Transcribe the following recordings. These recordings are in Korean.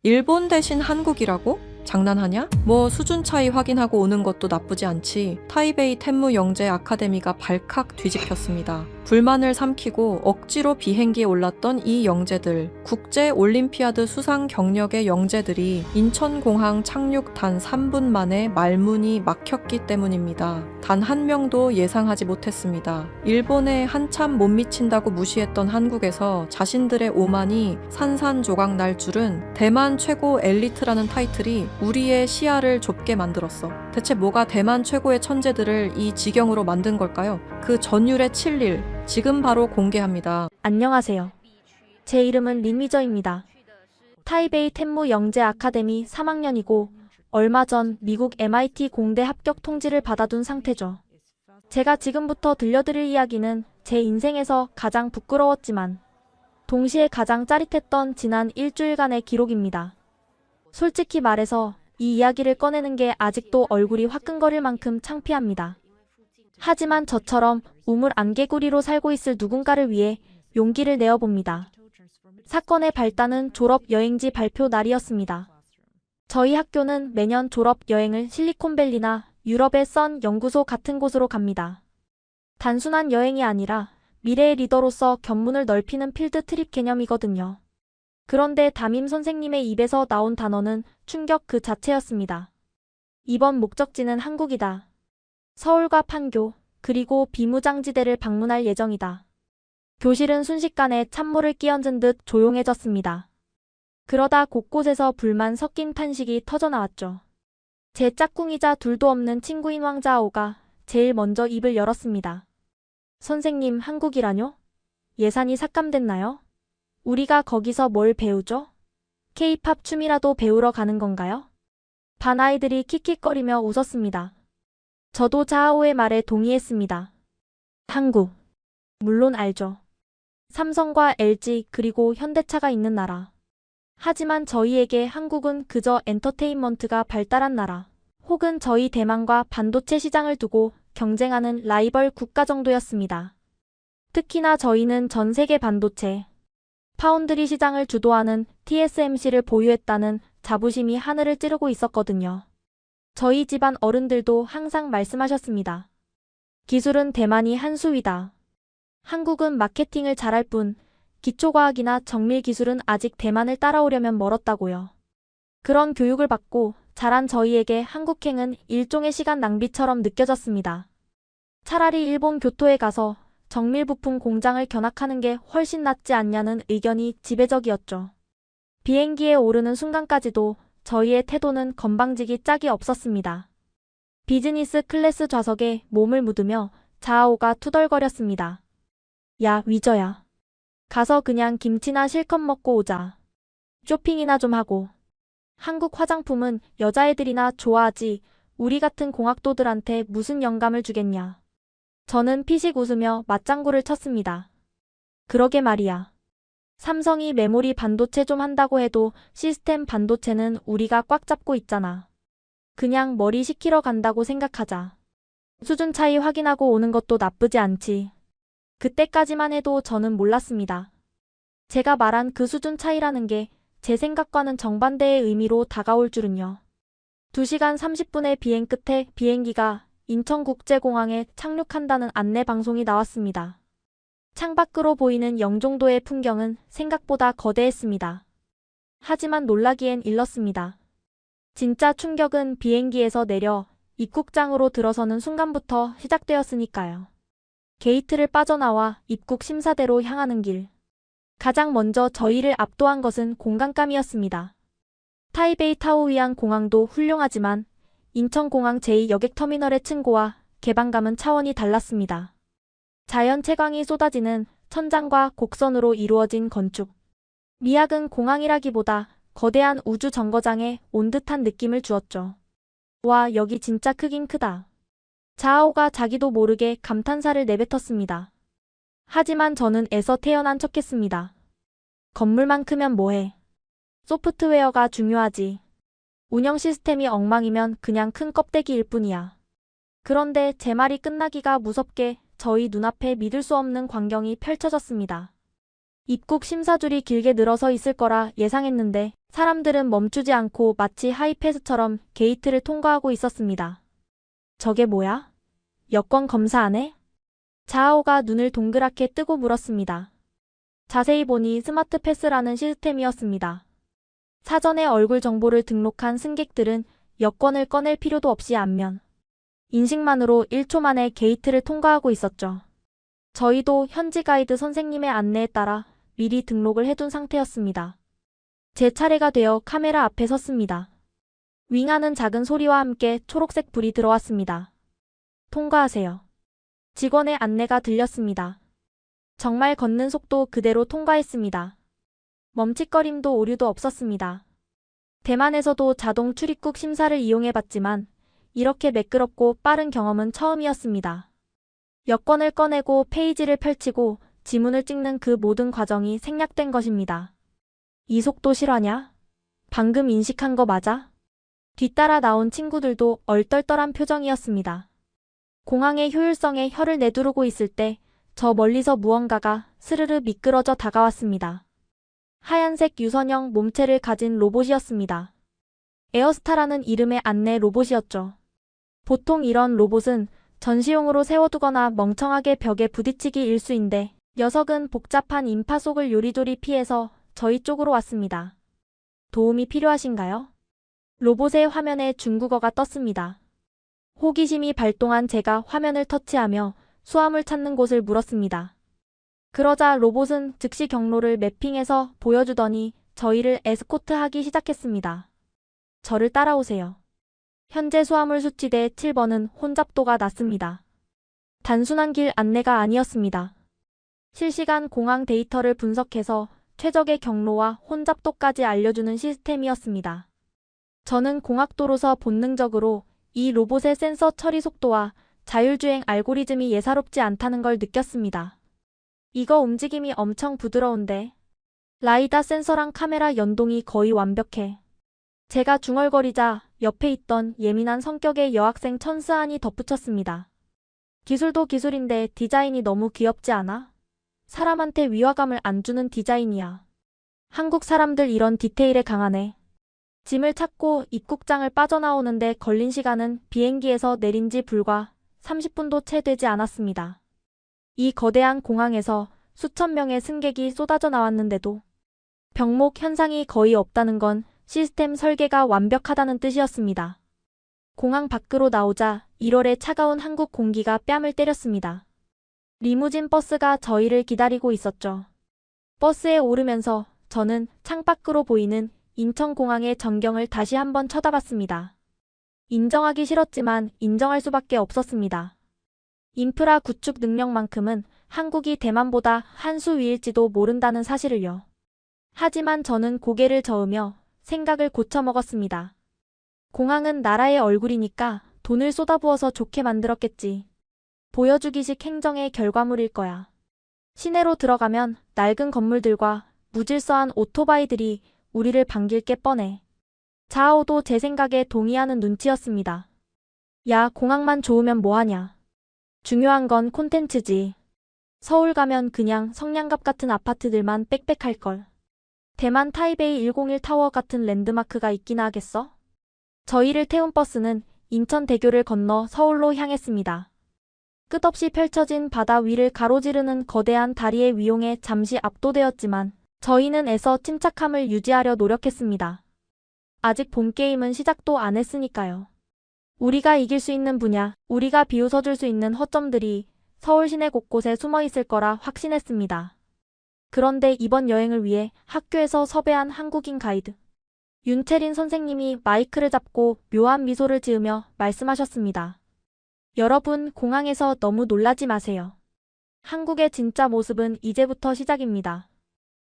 일본 대신 한국이라고? 장난하냐? 뭐 수준 차이 확인하고 오는 것도 나쁘지 않지. 타이베이 텐무 영재 아카데미가 발칵 뒤집혔습니다. 불만을 삼키고 억지로 비행기에 올랐던 이 영재들, 국제 올림피아드 수상 경력의 영재들이 인천공항 착륙 단 3분 만에 말문이 막혔기 때문입니다. 단 한 명도 예상하지 못했습니다. 일본에 한참 못 미친다고 무시했던 한국에서 자신들의 오만이 산산조각 날 줄은 대만 최고 엘리트라는 타이틀이 우리의 시야를 좁게 만들었어. 대체 뭐가 대만 최고의 천재들을 이 지경으로 만든 걸까요? 그 전율의 칠일, 지금 바로 공개합니다. 안녕하세요. 제 이름은 린미저입니다. 타이베이 텐무 영재 아카데미 3학년이고 얼마 전 미국 MIT 공대 합격 통지를 받아둔 상태죠. 제가 지금부터 들려드릴 이야기는 제 인생에서 가장 부끄러웠지만 동시에 가장 짜릿했던 지난 일주일간의 기록입니다. 솔직히 말해서 이 이야기를 꺼내는 게 아직도 얼굴이 화끈거릴 만큼 창피합니다. 하지만 저처럼 우물 안개구리로 살고 있을 누군가를 위해 용기를 내어봅니다. 사건의 발단은 졸업 여행지 발표 날이었습니다. 저희 학교는 매년 졸업 여행을 실리콘밸리나 유럽의 선 연구소 같은 곳으로 갑니다. 단순한 여행이 아니라 미래의 리더로서 견문을 넓히는 필드 트립 개념이거든요. 그런데 담임 선생님의 입에서 나온 단어는 충격 그 자체였습니다. 이번 목적지는 한국이다. 서울과 판교, 그리고 비무장지대를 방문할 예정이다. 교실은 순식간에 찬물을 끼얹은 듯 조용해졌습니다. 그러다 곳곳에서 불만 섞인 탄식이 터져나왔죠. 제 짝꿍이자 둘도 없는 친구인 왕자아오가 제일 먼저 입을 열었습니다. 선생님, 한국이라뇨? 예산이 삭감됐나요? 우리가 거기서 뭘 배우죠? K-팝 춤이라도 배우러 가는 건가요? 반 아이들이 킥킥거리며 웃었습니다. 저도 자아오의 말에 동의했습니다. 한국. 물론 알죠. 삼성과 LG 그리고 현대차가 있는 나라. 하지만 저희에게 한국은 그저 엔터테인먼트가 발달한 나라, 혹은 저희 대만과 반도체 시장을 두고 경쟁하는 라이벌 국가 정도였습니다. 특히나 저희는 전 세계 반도체, 파운드리 시장을 주도하는 TSMC를 보유했다는 자부심이 하늘을 찌르고 있었거든요. 저희 집안 어른들도 항상 말씀하셨습니다. 기술은 대만이 한 수위다. 한국은 마케팅을 잘할 뿐 기초과학이나 정밀기술은 아직 대만을 따라오려면 멀었다고요. 그런 교육을 받고 자란 저희에게 한국행은 일종의 시간 낭비처럼 느껴졌습니다. 차라리 일본 교토에 가서 정밀부품 공장을 견학하는 게 훨씬 낫지 않냐는 의견이 지배적이었죠. 비행기에 오르는 순간까지도 저희의 태도는 건방지기 짝이 없었습니다. 비즈니스 클래스 좌석에 몸을 묻으며 자아오가 투덜거렸습니다. 야, 위저야. 가서 그냥 김치나 실컷 먹고 오자. 쇼핑이나 좀 하고. 한국 화장품은 여자애들이나 좋아하지 우리 같은 공학도들한테 무슨 영감을 주겠냐. 저는 피식 웃으며 맞장구를 쳤습니다. 그러게 말이야. 삼성이 메모리 반도체 좀 한다고 해도 시스템 반도체는 우리가 꽉 잡고 있잖아. 그냥 머리 식히러 간다고 생각하자. 수준 차이 확인하고 오는 것도 나쁘지 않지. 그때까지만 해도 저는 몰랐습니다. 제가 말한 그 수준 차이라는 게 제 생각과는 정반대의 의미로 다가올 줄은요. 2시간 30분의 비행 끝에 비행기가 인천국제공항에 착륙한다는 안내 방송이 나왔습니다. 창밖으로 보이는 영종도의 풍경은 생각보다 거대했습니다. 하지만 놀라기엔 일렀습니다. 진짜 충격은 비행기에서 내려 입국장으로 들어서는 순간부터 시작되었으니까요. 게이트를 빠져나와 입국 심사대로 향하는 길. 가장 먼저 저희를 압도한 것은 공간감이었습니다. 타이베이 타오위안 공항도 훌륭하지만 인천공항 제2여객터미널의 층고와 개방감은 차원이 달랐습니다. 자연 채광이 쏟아지는 천장과 곡선으로 이루어진 건축. 미약은 공항이라기보다 거대한 우주 정거장에 온 듯한 느낌을 주었죠. 와, 여기 진짜 크긴 크다. 자아오가 자기도 모르게 감탄사를 내뱉었습니다. 하지만 저는 애써 태연한 척했습니다. 건물만 크면 뭐해. 소프트웨어가 중요하지. 운영 시스템이 엉망이면 그냥 큰 껍데기일 뿐이야. 그런데 제 말이 끝나기가 무섭게 저희 눈앞에 믿을 수 없는 광경이 펼쳐졌습니다. 입국 심사줄이 길게 늘어서 있을 거라 예상했는데 사람들은 멈추지 않고 마치 하이패스처럼 게이트를 통과하고 있었습니다. 저게 뭐야? 여권 검사 안 해? 자아오가 눈을 동그랗게 뜨고 물었습니다. 자세히 보니 스마트 패스라는 시스템이었습니다. 사전에 얼굴 정보를 등록한 승객들은 여권을 꺼낼 필요도 없이 안면 인식만으로 1초 만에 게이트를 통과하고 있었죠. 저희도 현지 가이드 선생님의 안내에 따라 미리 등록을 해둔 상태였습니다. 제 차례가 되어 카메라 앞에 섰습니다. 윙하는 작은 소리와 함께 초록색 불이 들어왔습니다. 통과하세요. 직원의 안내가 들렸습니다. 정말 걷는 속도 그대로 통과했습니다. 멈칫거림도 오류도 없었습니다. 대만에서도 자동 출입국 심사를 이용해봤지만 이렇게 매끄럽고 빠른 경험은 처음이었습니다. 여권을 꺼내고 페이지를 펼치고 지문을 찍는 그 모든 과정이 생략된 것입니다. 이 속도 실화냐? 방금 인식한 거 맞아? 뒤따라 나온 친구들도 얼떨떨한 표정이었습니다. 공항의 효율성에 혀를 내두르고 있을 때 저 멀리서 무언가가 스르르 미끄러져 다가왔습니다. 하얀색 유선형 몸체를 가진 로봇이었습니다. 에어스타라는 이름의 안내 로봇이었죠. 보통 이런 로봇은 전시용으로 세워두거나 멍청하게 벽에 부딪히기 일수인데 녀석은 복잡한 인파 속을 요리조리 피해서 저희 쪽으로 왔습니다. 도움이 필요하신가요? 로봇의 화면에 중국어가 떴습니다. 호기심이 발동한 제가 화면을 터치하며 수화물 찾는 곳을 물었습니다. 그러자 로봇은 즉시 경로를 매핑해서 보여주더니 저희를 에스코트하기 시작했습니다. 저를 따라오세요. 현재 수화물 수치대 7번은 혼잡도가 낮습니다. 단순한 길 안내가 아니었습니다. 실시간 공항 데이터를 분석해서 최적의 경로와 혼잡도까지 알려주는 시스템이었습니다. 저는 공학도로서 본능적으로 이 로봇의 센서 처리 속도와 자율주행 알고리즘이 예사롭지 않다는 걸 느꼈습니다. 이거 움직임이 엄청 부드러운데. 라이다 센서랑 카메라 연동이 거의 완벽해. 제가 중얼거리자 옆에 있던 예민한 성격의 여학생 천스안이 덧붙였습니다. 기술도 기술인데 디자인이 너무 귀엽지 않아? 사람한테 위화감을 안 주는 디자인이야. 한국 사람들 이런 디테일에 강하네. 짐을 찾고 입국장을 빠져나오는데 걸린 시간은 비행기에서 내린 지 불과 30분도 채 되지 않았습니다. 이 거대한 공항에서 수천 명의 승객이 쏟아져 나왔는데도 병목 현상이 거의 없다는 건 시스템 설계가 완벽하다는 뜻이었습니다. 공항 밖으로 나오자 1월의 차가운 한국 공기가 뺨을 때렸습니다. 리무진 버스가 저희를 기다리고 있었죠. 버스에 오르면서 저는 창밖으로 보이는 인천공항의 전경을 다시 한번 쳐다봤습니다. 인정하기 싫었지만 인정할 수밖에 없었습니다. 인프라 구축 능력만큼은 한국이 대만보다 한 수 위일지도 모른다는 사실을요. 하지만 저는 고개를 저으며 생각을 고쳐먹었습니다. 공항은 나라의 얼굴이니까 돈을 쏟아부어서 좋게 만들었겠지. 보여주기식 행정의 결과물일 거야. 시내로 들어가면 낡은 건물들과 무질서한 오토바이들이 우리를 반길 게 뻔해. 자아오도 제 생각에 동의하는 눈치였습니다. 야, 공항만 좋으면 뭐하냐. 중요한 건 콘텐츠지. 서울 가면 그냥 성냥갑 같은 아파트들만 빽빽할걸. 대만 타이베이 101 타워 같은 랜드마크가 있기나 하겠어? 저희를 태운 버스는 인천대교를 건너 서울로 향했습니다. 끝없이 펼쳐진 바다 위를 가로지르는 거대한 다리의 위용에 잠시 압도되었지만 저희는 애써 침착함을 유지하려 노력했습니다. 아직 본게임은 시작도 안 했으니까요. 우리가 이길 수 있는 분야, 우리가 비웃어줄 수 있는 허점들이 서울 시내 곳곳에 숨어 있을 거라 확신했습니다. 그런데 이번 여행을 위해 학교에서 섭외한 한국인 가이드 윤채린 선생님이 마이크를 잡고 묘한 미소를 지으며 말씀하셨습니다. 여러분, 공항에서 너무 놀라지 마세요. 한국의 진짜 모습은 이제부터 시작입니다.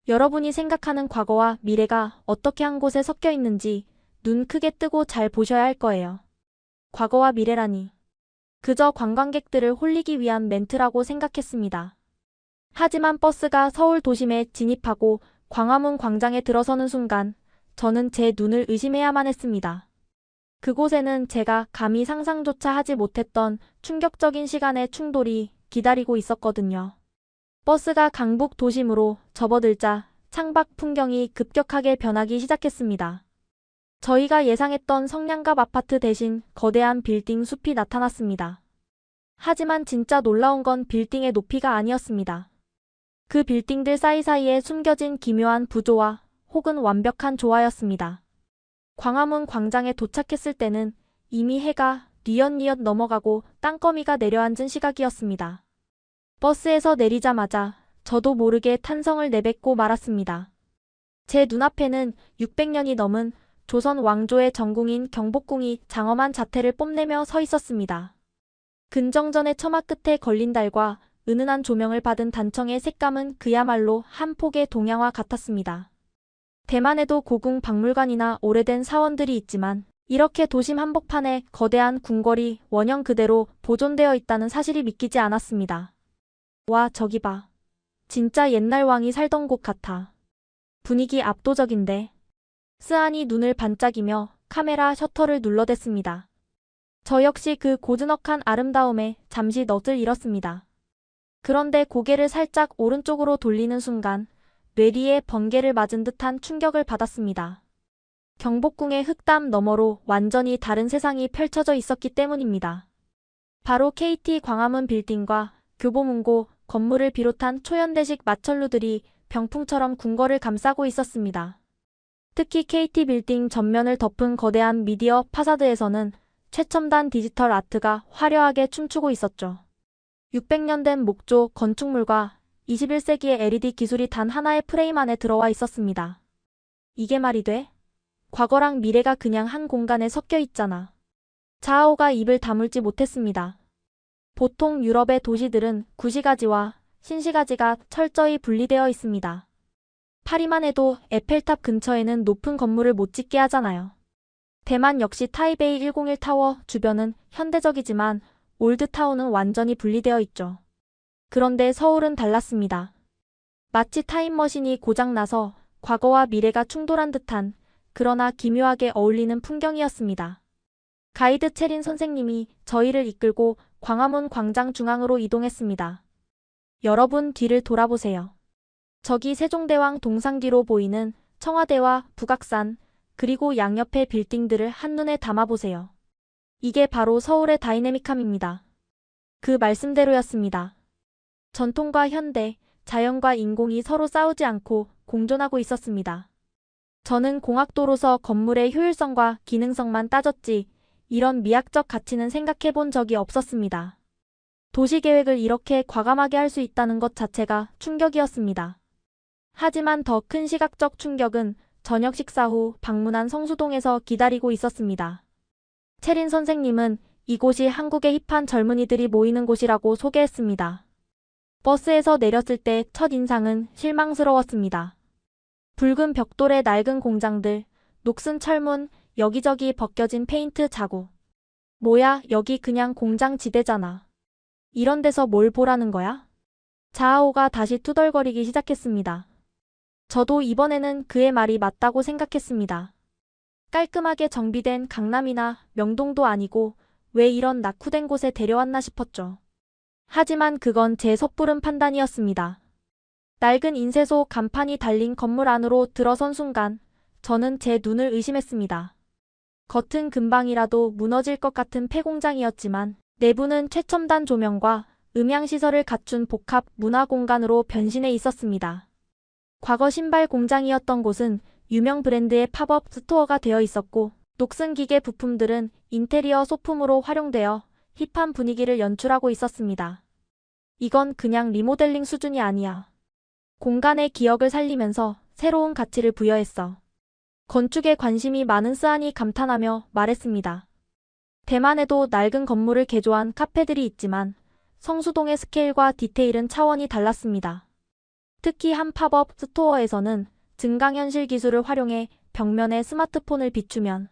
여러분이 생각하는 과거와 미래가 어떻게 한 곳에 섞여 있는지 눈 크게 뜨고 잘 보셔야 할 거예요. 과거와 미래라니. 그저 관광객들을 홀리기 위한 멘트라고 생각했습니다. 하지만 버스가 서울 도심에 진입하고 광화문 광장에 들어서는 순간 저는 제 눈을 의심해야만 했습니다. 그곳에는 제가 감히 상상조차 하지 못했던 충격적인 시간의 충돌이 기다리고 있었거든요. 버스가 강북 도심으로 접어들자 창밖 풍경이 급격하게 변하기 시작했습니다. 저희가 예상했던 성냥갑 아파트 대신 거대한 빌딩 숲이 나타났습니다. 하지만 진짜 놀라운 건 빌딩의 높이가 아니었습니다. 그 빌딩들 사이사이에 숨겨진 기묘한 구조와 혹은 완벽한 조화였습니다. 광화문 광장에 도착했을 때는 이미 해가 뉘엿뉘엿 넘어가고 땅거미가 내려앉은 시각이었습니다. 버스에서 내리자마자 저도 모르게 탄성을 내뱉고 말았습니다. 제 눈앞에는 600년이 넘은 조선 왕조의 전궁인 경복궁이 장엄한 자태를 뽐내며 서 있었습니다. 근정전의 처마 끝에 걸린 달과 은은한 조명을 받은 단청의 색감은 그야말로 한 폭의 동양화 같았습니다. 대만에도 고궁 박물관이나 오래된 사원들이 있지만 이렇게 도심 한복판에 거대한 궁궐이 원형 그대로 보존되어 있다는 사실이 믿기지 않았습니다. 와, 저기 봐. 진짜 옛날 왕이 살던 곳 같아. 분위기 압도적인데. 스안이 눈을 반짝이며 카메라 셔터를 눌러댔습니다. 저 역시 그 고즈넉한 아름다움에 잠시 넋을 잃었습니다. 그런데 고개를 살짝 오른쪽으로 돌리는 순간 뇌리에 번개를 맞은 듯한 충격을 받았습니다. 경복궁의 흙담 너머로 완전히 다른 세상이 펼쳐져 있었기 때문입니다. 바로 KT 광화문 빌딩과 교보문고 건물을 비롯한 초현대식 마천루들이 병풍처럼 궁궐을 감싸고 있었습니다. 특히 KT 빌딩 전면을 덮은 거대한 미디어 파사드에서는 최첨단 디지털 아트가 화려하게 춤추고 있었죠. 600년 된 목조 건축물과 21세기의 LED 기술이 단 하나의 프레임 안에 들어와 있었습니다. 이게 말이 돼? 과거랑 미래가 그냥 한 공간에 섞여 있잖아. 자아오가 입을 다물지 못했습니다. 보통 유럽의 도시들은 구시가지와 신시가지가 철저히 분리되어 있습니다. 파리만 해도 에펠탑 근처에는 높은 건물을 못 짓게 하잖아요. 대만 역시 타이베이 101 타워 주변은 현대적이지만 올드타운은 완전히 분리되어 있죠. 그런데 서울은 달랐습니다. 마치 타임머신이 고장나서 과거와 미래가 충돌한 듯한 그러나 기묘하게 어울리는 풍경이었습니다. 가이드 체린 선생님이 저희를 이끌고 광화문 광장 중앙으로 이동했습니다. 여러분 뒤를 돌아보세요. 저기 세종대왕 동상 뒤로 보이는 청와대와 북악산 그리고 양옆의 빌딩들을 한눈에 담아보세요. 이게 바로 서울의 다이내믹함입니다. 그 말씀대로였습니다. 전통과 현대, 자연과 인공이 서로 싸우지 않고 공존하고 있었습니다. 저는 공학도로서 건물의 효율성과 기능성만 따졌지 이런 미학적 가치는 생각해 본 적이 없었습니다. 도시계획을 이렇게 과감하게 할 수 있다는 것 자체가 충격이었습니다. 하지만 더 큰 시각적 충격은 저녁 식사 후 방문한 성수동에서 기다리고 있었습니다. 체린 선생님은 이곳이 한국의 힙한 젊은이들이 모이는 곳이라고 소개했습니다. 버스에서 내렸을 때 첫 인상은 실망스러웠습니다. 붉은 벽돌의 낡은 공장들, 녹슨 철문, 여기저기 벗겨진 페인트 자국. 뭐야, 여기 그냥 공장 지대잖아. 이런 데서 뭘 보라는 거야? 자아오가 다시 투덜거리기 시작했습니다. 저도 이번에는 그의 말이 맞다고 생각했습니다. 깔끔하게 정비된 강남이나 명동도 아니고 왜 이런 낙후된 곳에 데려왔나 싶었죠. 하지만 그건 제 섣부른 판단이었습니다. 낡은 인쇄소 간판이 달린 건물 안으로 들어선 순간 저는 제 눈을 의심했습니다. 겉은 금방이라도 무너질 것 같은 폐공장이었지만 내부는 최첨단 조명과 음향시설을 갖춘 복합 문화공간으로 변신해 있었습니다. 과거 신발 공장이었던 곳은 유명 브랜드의 팝업 스토어가 되어 있었고 녹슨 기계 부품들은 인테리어 소품으로 활용되어 힙한 분위기를 연출하고 있었습니다. 이건 그냥 리모델링 수준이 아니야. 공간의 기억을 살리면서 새로운 가치를 부여했어. 건축에 관심이 많은 스안이 감탄하며 말했습니다. 대만에도 낡은 건물을 개조한 카페들이 있지만 성수동의 스케일과 디테일은 차원이 달랐습니다. 특히 한 팝업 스토어에서는 증강현실 기술을 활용해 벽면에 스마트폰을 비추면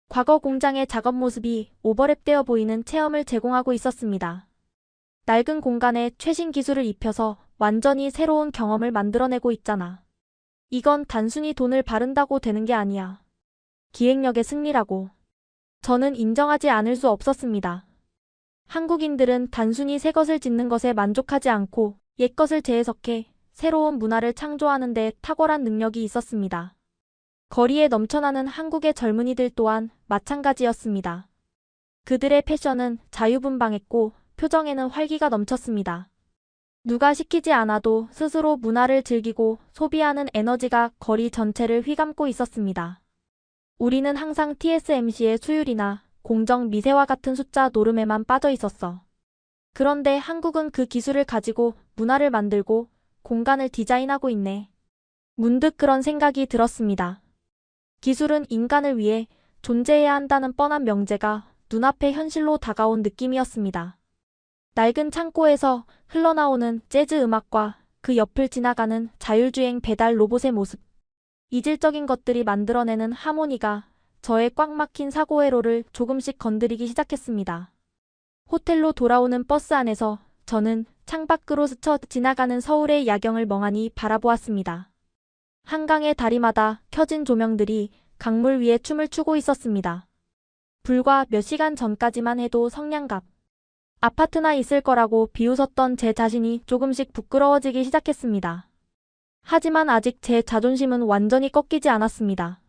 과거 공장의 작업 모습이 오버랩되어 보이는 체험을 제공하고 있었습니다. 낡은 공간에 최신 기술을 입혀서 완전히 새로운 경험을 만들어내고 있잖아. 이건 단순히 돈을 바른다고 되는 게 아니야. 기획력의 승리라고. 저는 인정하지 않을 수 없었습니다. 한국인들은 단순히 새 것을 짓는 것에 만족하지 않고 옛 것을 재해석해 새로운 문화를 창조하는 데 탁월한 능력이 있었습니다. 거리에 넘쳐나는 한국의 젊은이들 또한 마찬가지였습니다. 그들의 패션은 자유분방했고 표정에는 활기가 넘쳤습니다. 누가 시키지 않아도 스스로 문화를 즐기고 소비하는 에너지가 거리 전체를 휘감고 있었습니다. 우리는 항상 TSMC의 수율이나 공정 미세와 같은 숫자 노름에만 빠져 있었어. 그런데 한국은 그 기술을 가지고 문화를 만들고 공간을 디자인하고 있네. 문득 그런 생각이 들었습니다. 기술은 인간을 위해 존재해야 한다는 뻔한 명제가 눈앞에 현실로 다가온 느낌이었습니다. 낡은 창고에서 흘러나오는 재즈 음악과 그 옆을 지나가는 자율주행 배달 로봇의 모습. 이질적인 것들이 만들어내는 하모니가 저의 꽉 막힌 사고회로를 조금씩 건드리기 시작했습니다. 호텔로 돌아오는 버스 안에서 저는 창밖으로 스쳐 지나가는 서울의 야경을 멍하니 바라보았습니다. 한강의 다리마다 켜진 조명들이 강물 위에 춤을 추고 있었습니다. 불과 몇 시간 전까지만 해도 성냥갑, 아파트나 있을 거라고 비웃었던 제 자신이 조금씩 부끄러워지기 시작했습니다. 하지만 아직 제 자존심은 완전히 꺾이지 않았습니다.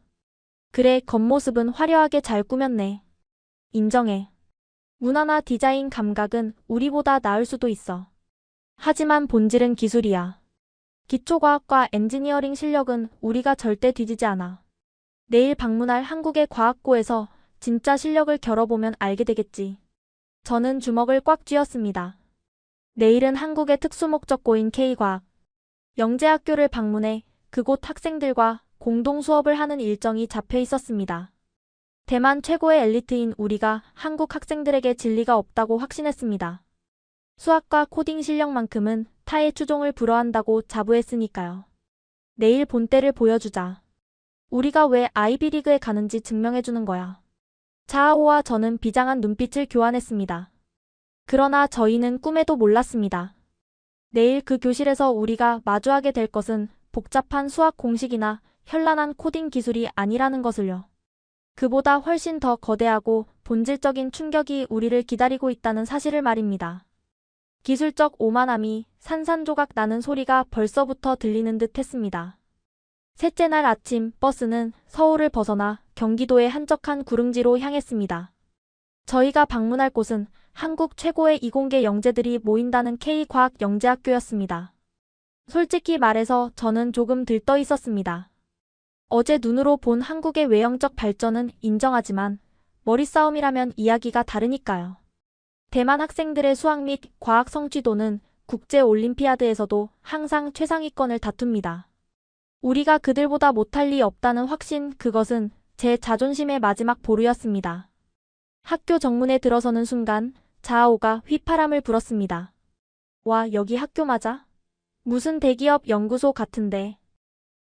그래, 겉모습은 화려하게 잘 꾸몄네. 인정해. 문화나 디자인 감각은 우리보다 나을 수도 있어. 하지만 본질은 기술이야. 기초과학과 엔지니어링 실력은 우리가 절대 뒤지지 않아. 내일 방문할 한국의 과학고에서 진짜 실력을 겨뤄보면 알게 되겠지. 저는 주먹을 꽉 쥐었습니다. 내일은 한국의 특수목적고인 K과학 영재학교를 방문해 그곳 학생들과 공동 수업을 하는 일정이 잡혀 있었습니다. 대만 최고의 엘리트인 우리가 한국 학생들에게 진리가 없다고 확신했습니다. 수학과 코딩 실력만큼은 타의 추종을 불허한다고 자부했으니까요. 내일 본때를 보여주자. 우리가 왜 아이비리그에 가는지 증명해주는 거야. 자하오와 저는 비장한 눈빛을 교환했습니다. 그러나 저희는 꿈에도 몰랐습니다. 내일 그 교실에서 우리가 마주하게 될 것은 복잡한 수학 공식이나 현란한 코딩 기술이 아니라는 것을요. 그보다 훨씬 더 거대하고 본질적인 충격이 우리를 기다리고 있다는 사실을 말입니다. 기술적 오만함이 산산조각 나는 소리가 벌써부터 들리는 듯 했습니다. 셋째 날 아침 버스는 서울을 벗어나 경기도의 한적한 구릉지로 향했습니다. 저희가 방문할 곳은 한국 최고의 이공계 영재들이 모인다는 K과학영재학교였습니다. 솔직히 말해서 저는 조금 들떠 있었습니다. 어제 눈으로 본 한국의 외형적 발전은 인정하지만 머리싸움이라면 이야기가 다르니까요. 대만 학생들의 수학 및 과학 성취도는 국제올림피아드에서도 항상 최상위권을 다툽니다. 우리가 그들보다 못할 리 없다는 확신, 그것은 제 자존심의 마지막 보루였습니다. 학교 정문에 들어서는 순간 자하오가 휘파람을 불었습니다. 와, 여기 학교 맞아? 무슨 대기업 연구소 같은데.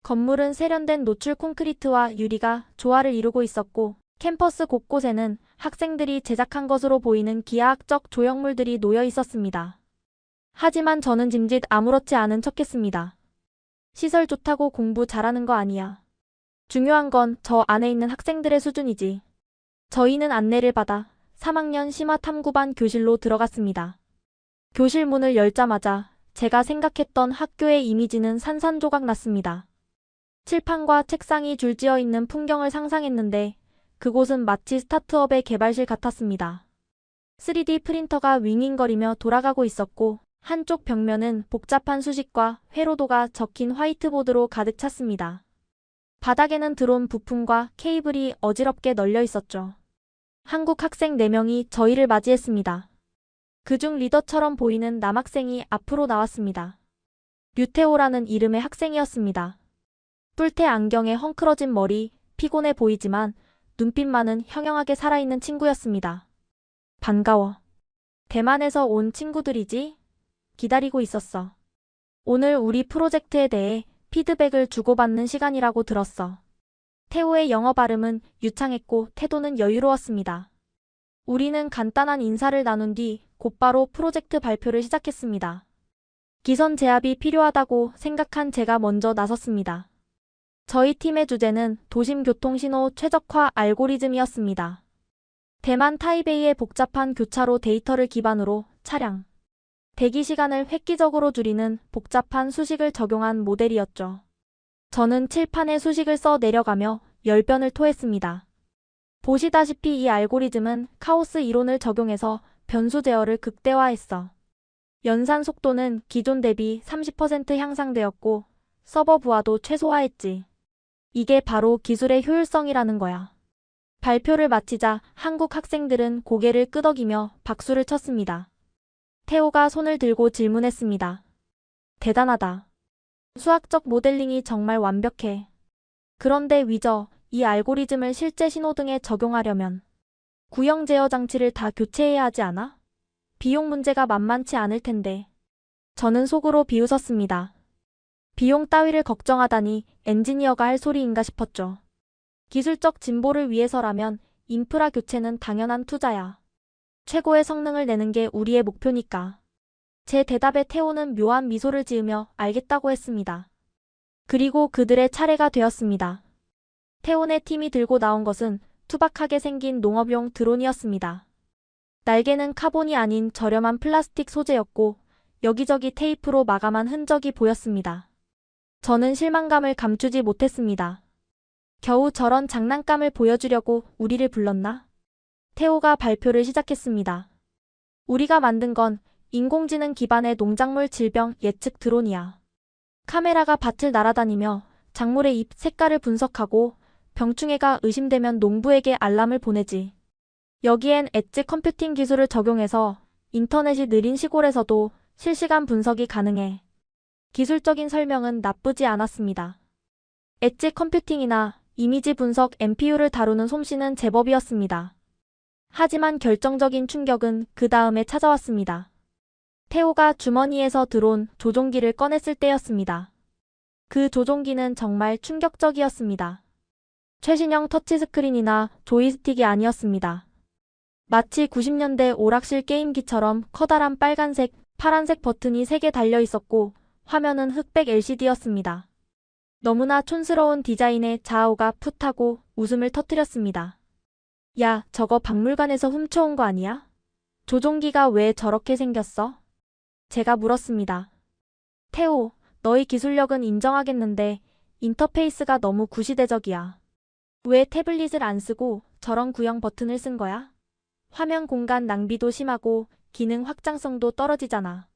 건물은 세련된 노출 콘크리트와 유리가 조화를 이루고 있었고 캠퍼스 곳곳에는 학생들이 제작한 것으로 보이는 기하학적 조형물들이 놓여 있었습니다. 하지만 저는 짐짓 아무렇지 않은 척했습니다. 시설 좋다고 공부 잘하는 거 아니야. 중요한 건 저 안에 있는 학생들의 수준이지. 저희는 안내를 받아 3학년 심화탐구반 교실로 들어갔습니다. 교실 문을 열자마자 제가 생각했던 학교의 이미지는 산산조각 났습니다. 칠판과 책상이 줄지어 있는 풍경을 상상했는데 그곳은 마치 스타트업의 개발실 같았습니다. 3D 프린터가 윙윙거리며 돌아가고 있었고 한쪽 벽면은 복잡한 수식과 회로도가 적힌 화이트보드로 가득 찼습니다. 바닥에는 드론 부품과 케이블이 어지럽게 널려 있었죠. 한국 학생 4명이 저희를 맞이했습니다. 그중 리더처럼 보이는 남학생이 앞으로 나왔습니다. 류태호라는 이름의 학생이었습니다. 뿔테 안경에 헝클어진 머리, 피곤해 보이지만 눈빛만은 형형하게 살아있는 친구였습니다. 반가워. 대만에서 온 친구들이지? 기다리고 있었어. 오늘 우리 프로젝트에 대해 피드백을 주고받는 시간이라고 들었어. 태호의 영어 발음은 유창했고 태도는 여유로웠습니다. 우리는 간단한 인사를 나눈 뒤 곧바로 프로젝트 발표를 시작했습니다. 기선 제압이 필요하다고 생각한 제가 먼저 나섰습니다. 저희 팀의 주제는 도심교통신호 최적화 알고리즘이었습니다. 대만 타이베이의 복잡한 교차로 데이터를 기반으로 차량, 대기 시간을 획기적으로 줄이는 복잡한 수식을 적용한 모델이었죠. 저는 칠판에 수식을 써 내려가며 열변을 토했습니다. 보시다시피 이 알고리즘은 카오스 이론을 적용해서 변수 제어를 극대화했어. 연산 속도는 기존 대비 30% 향상되었고 서버 부하도 최소화했지. 이게 바로 기술의 효율성이라는 거야. 발표를 마치자 한국 학생들은 고개를 끄덕이며 박수를 쳤습니다. 태호가 손을 들고 질문했습니다. 대단하다. 수학적 모델링이 정말 완벽해. 그런데 위저, 이 알고리즘을 실제 신호등에 적용하려면 구형 제어 장치를 다 교체해야 하지 않아? 비용 문제가 만만치 않을 텐데. 저는 속으로 비웃었습니다. 비용 따위를 걱정하다니 엔지니어가 할 소리인가 싶었죠. 기술적 진보를 위해서라면 인프라 교체는 당연한 투자야. 최고의 성능을 내는 게 우리의 목표니까. 제 대답에 태호는 묘한 미소를 지으며 알겠다고 했습니다. 그리고 그들의 차례가 되었습니다. 태호네 팀이 들고 나온 것은 투박하게 생긴 농업용 드론이었습니다. 날개는 카본이 아닌 저렴한 플라스틱 소재였고 여기저기 테이프로 마감한 흔적이 보였습니다. 저는 실망감을 감추지 못했습니다. 겨우 저런 장난감을 보여주려고 우리를 불렀나? 태호가 발표를 시작했습니다. 우리가 만든 건 인공지능 기반의 농작물 질병 예측 드론이야. 카메라가 밭을 날아다니며 작물의 잎 색깔을 분석하고 병충해가 의심되면 농부에게 알람을 보내지. 여기엔 엣지 컴퓨팅 기술을 적용해서 인터넷이 느린 시골에서도 실시간 분석이 가능해. 기술적인 설명은 나쁘지 않았습니다. 엣지 컴퓨팅이나 이미지 분석 NPU를 다루는 솜씨는 제법이었습니다. 하지만 결정적인 충격은 그 다음에 찾아왔습니다. 태호가 주머니에서 들어온 조종기를 꺼냈을 때였습니다. 그 조종기는 정말 충격적이었습니다. 최신형 터치스크린이나 조이스틱이 아니었습니다. 마치 90년대 오락실 게임기처럼 커다란 빨간색, 파란색 버튼이 3개 달려 있었고 화면은 흑백 LCD였습니다. 너무나 촌스러운 디자인에 자아오가 풋하고 웃음을 터뜨렸습니다. 야, 저거 박물관에서 훔쳐온 거 아니야? 조종기가 왜 저렇게 생겼어? 제가 물었습니다. 태호, 너희 기술력은 인정하겠는데 인터페이스가 너무 구시대적이야. 왜 태블릿을 안 쓰고 저런 구형 버튼을 쓴 거야? 화면 공간 낭비도 심하고 기능 확장성도 떨어지잖아.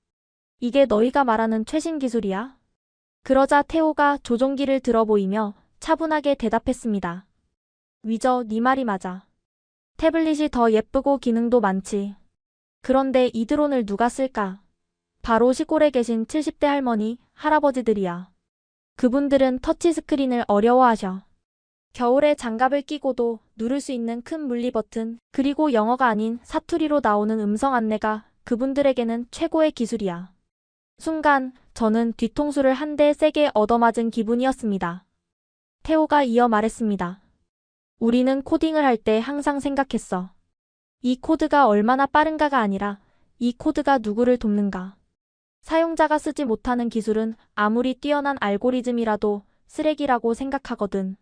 이게 너희가 말하는 최신 기술이야? 그러자 태호가 조종기를 들어 보이며 차분하게 대답했습니다. 위저, 네 말이 맞아. 태블릿이 더 예쁘고 기능도 많지. 그런데 이 드론을 누가 쓸까? 바로 시골에 계신 70대 할머니, 할아버지들이야. 그분들은 터치스크린을 어려워하셔. 겨울에 장갑을 끼고도 누를 수 있는 큰 물리 버튼, 그리고 영어가 아닌 사투리로 나오는 음성 안내가 그분들에게는 최고의 기술이야. 순간 저는 뒤통수를 한 대 세게 얻어맞은 기분이었습니다. 태호가 이어 말했습니다. 우리는 코딩을 할 때 항상 생각했어. 이 코드가 얼마나 빠른가가 아니라 이 코드가 누구를 돕는가. 사용자가 쓰지 못하는 기술은 아무리 뛰어난 알고리즘이라도 쓰레기라고 생각하거든.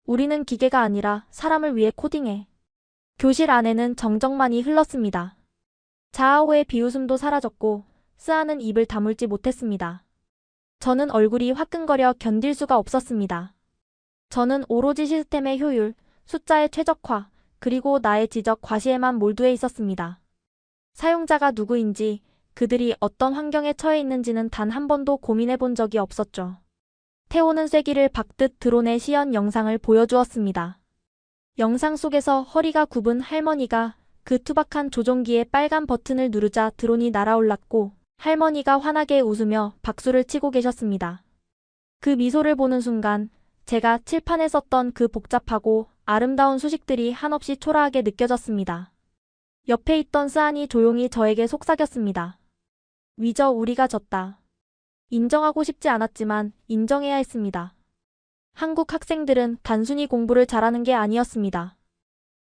우리는 기계가 아니라 사람을 위해 코딩해. 교실 안에는 정적만이 흘렀습니다. 자아오의 비웃음도 사라졌고 스아는 입을 다물지 못했습니다. 저는 얼굴이 화끈거려 견딜 수가 없었습니다. 저는 오로지 시스템의 효율, 숫자의 최적화, 그리고 나의 지적 과시에만 몰두해 있었습니다. 사용자가 누구인지, 그들이 어떤 환경에 처해 있는지는 단 한 번도 고민해 본 적이 없었죠. 태호는 쐐기를 박듯 드론의 시연 영상을 보여주었습니다. 영상 속에서 허리가 굽은 할머니가 그 투박한 조종기의 빨간 버튼을 누르자 드론이 날아올랐고 할머니가 환하게 웃으며 박수를 치고 계셨습니다. 그 미소를 보는 순간 제가 칠판에 썼던 그 복잡하고 아름다운 수식들이 한없이 초라하게 느껴졌습니다. 옆에 있던 스안이 조용히 저에게 속삭였습니다. 위저, 우리가 졌다. 인정하고 싶지 않았지만 인정해야 했습니다. 한국 학생들은 단순히 공부를 잘하는 게 아니었습니다.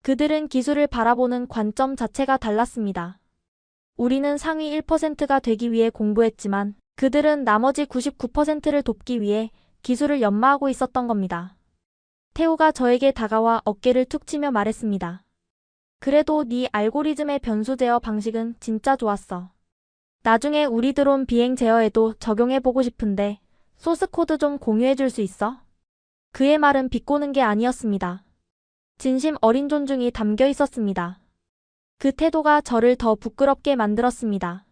그들은 기술을 바라보는 관점 자체가 달랐습니다. 우리는 상위 1%가 되기 위해 공부했지만 그들은 나머지 99%를 돕기 위해 기술을 연마하고 있었던 겁니다. 태호가 저에게 다가와 어깨를 툭 치며 말했습니다. 그래도 네 알고리즘의 변수 제어 방식은 진짜 좋았어. 나중에 우리 드론 비행 제어에도 적용해보고 싶은데 소스 코드 좀 공유해줄 수 있어? 그의 말은 비꼬는 게 아니었습니다. 진심 어린 존중이 담겨 있었습니다. 그 태도가 저를 더 부끄럽게 만들었습니다.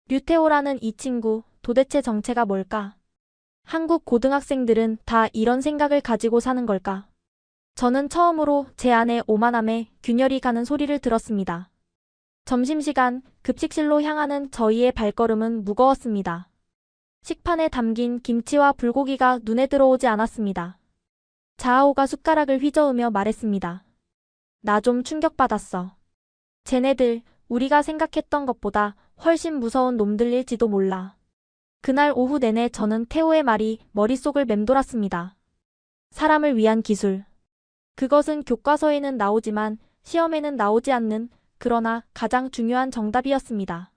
류태호라는 이 친구, 도대체 정체가 뭘까? 한국 고등학생들은 다 이런 생각을 가지고 사는 걸까? 저는 처음으로 제 안의 오만함에 균열이 가는 소리를 들었습니다. 점심시간 급식실로 향하는 저희의 발걸음은 무거웠습니다. 식판에 담긴 김치와 불고기가 눈에 들어오지 않았습니다. 자아오가 숟가락을 휘저으며 말했습니다. 나 좀 충격받았어. 쟤네들 우리가 생각했던 것보다 훨씬 무서운 놈들일지도 몰라. 그날 오후 내내 저는 태호의 말이 머릿속을 맴돌았습니다. 사람을 위한 기술. 그것은 교과서에는 나오지만 시험에는 나오지 않는 그러나 가장 중요한 정답이었습니다.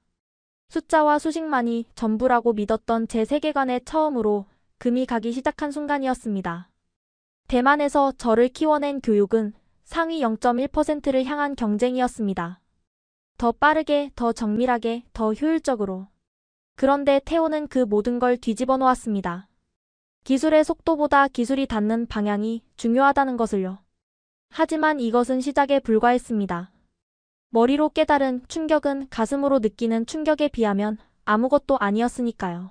숫자와 수식만이 전부라고 믿었던 제 세계관에 처음으로 금이 가기 시작한 순간이었습니다. 대만에서 저를 키워낸 교육은 상위 0.1%를 향한 경쟁이었습니다. 더 빠르게, 더 정밀하게, 더 효율적으로. 그런데 태호는 그 모든 걸 뒤집어 놓았습니다. 기술의 속도보다 기술이 닿는 방향이 중요하다는 것을요. 하지만 이것은 시작에 불과했습니다. 머리로 깨달은 충격은 가슴으로 느끼는 충격에 비하면 아무것도 아니었으니까요.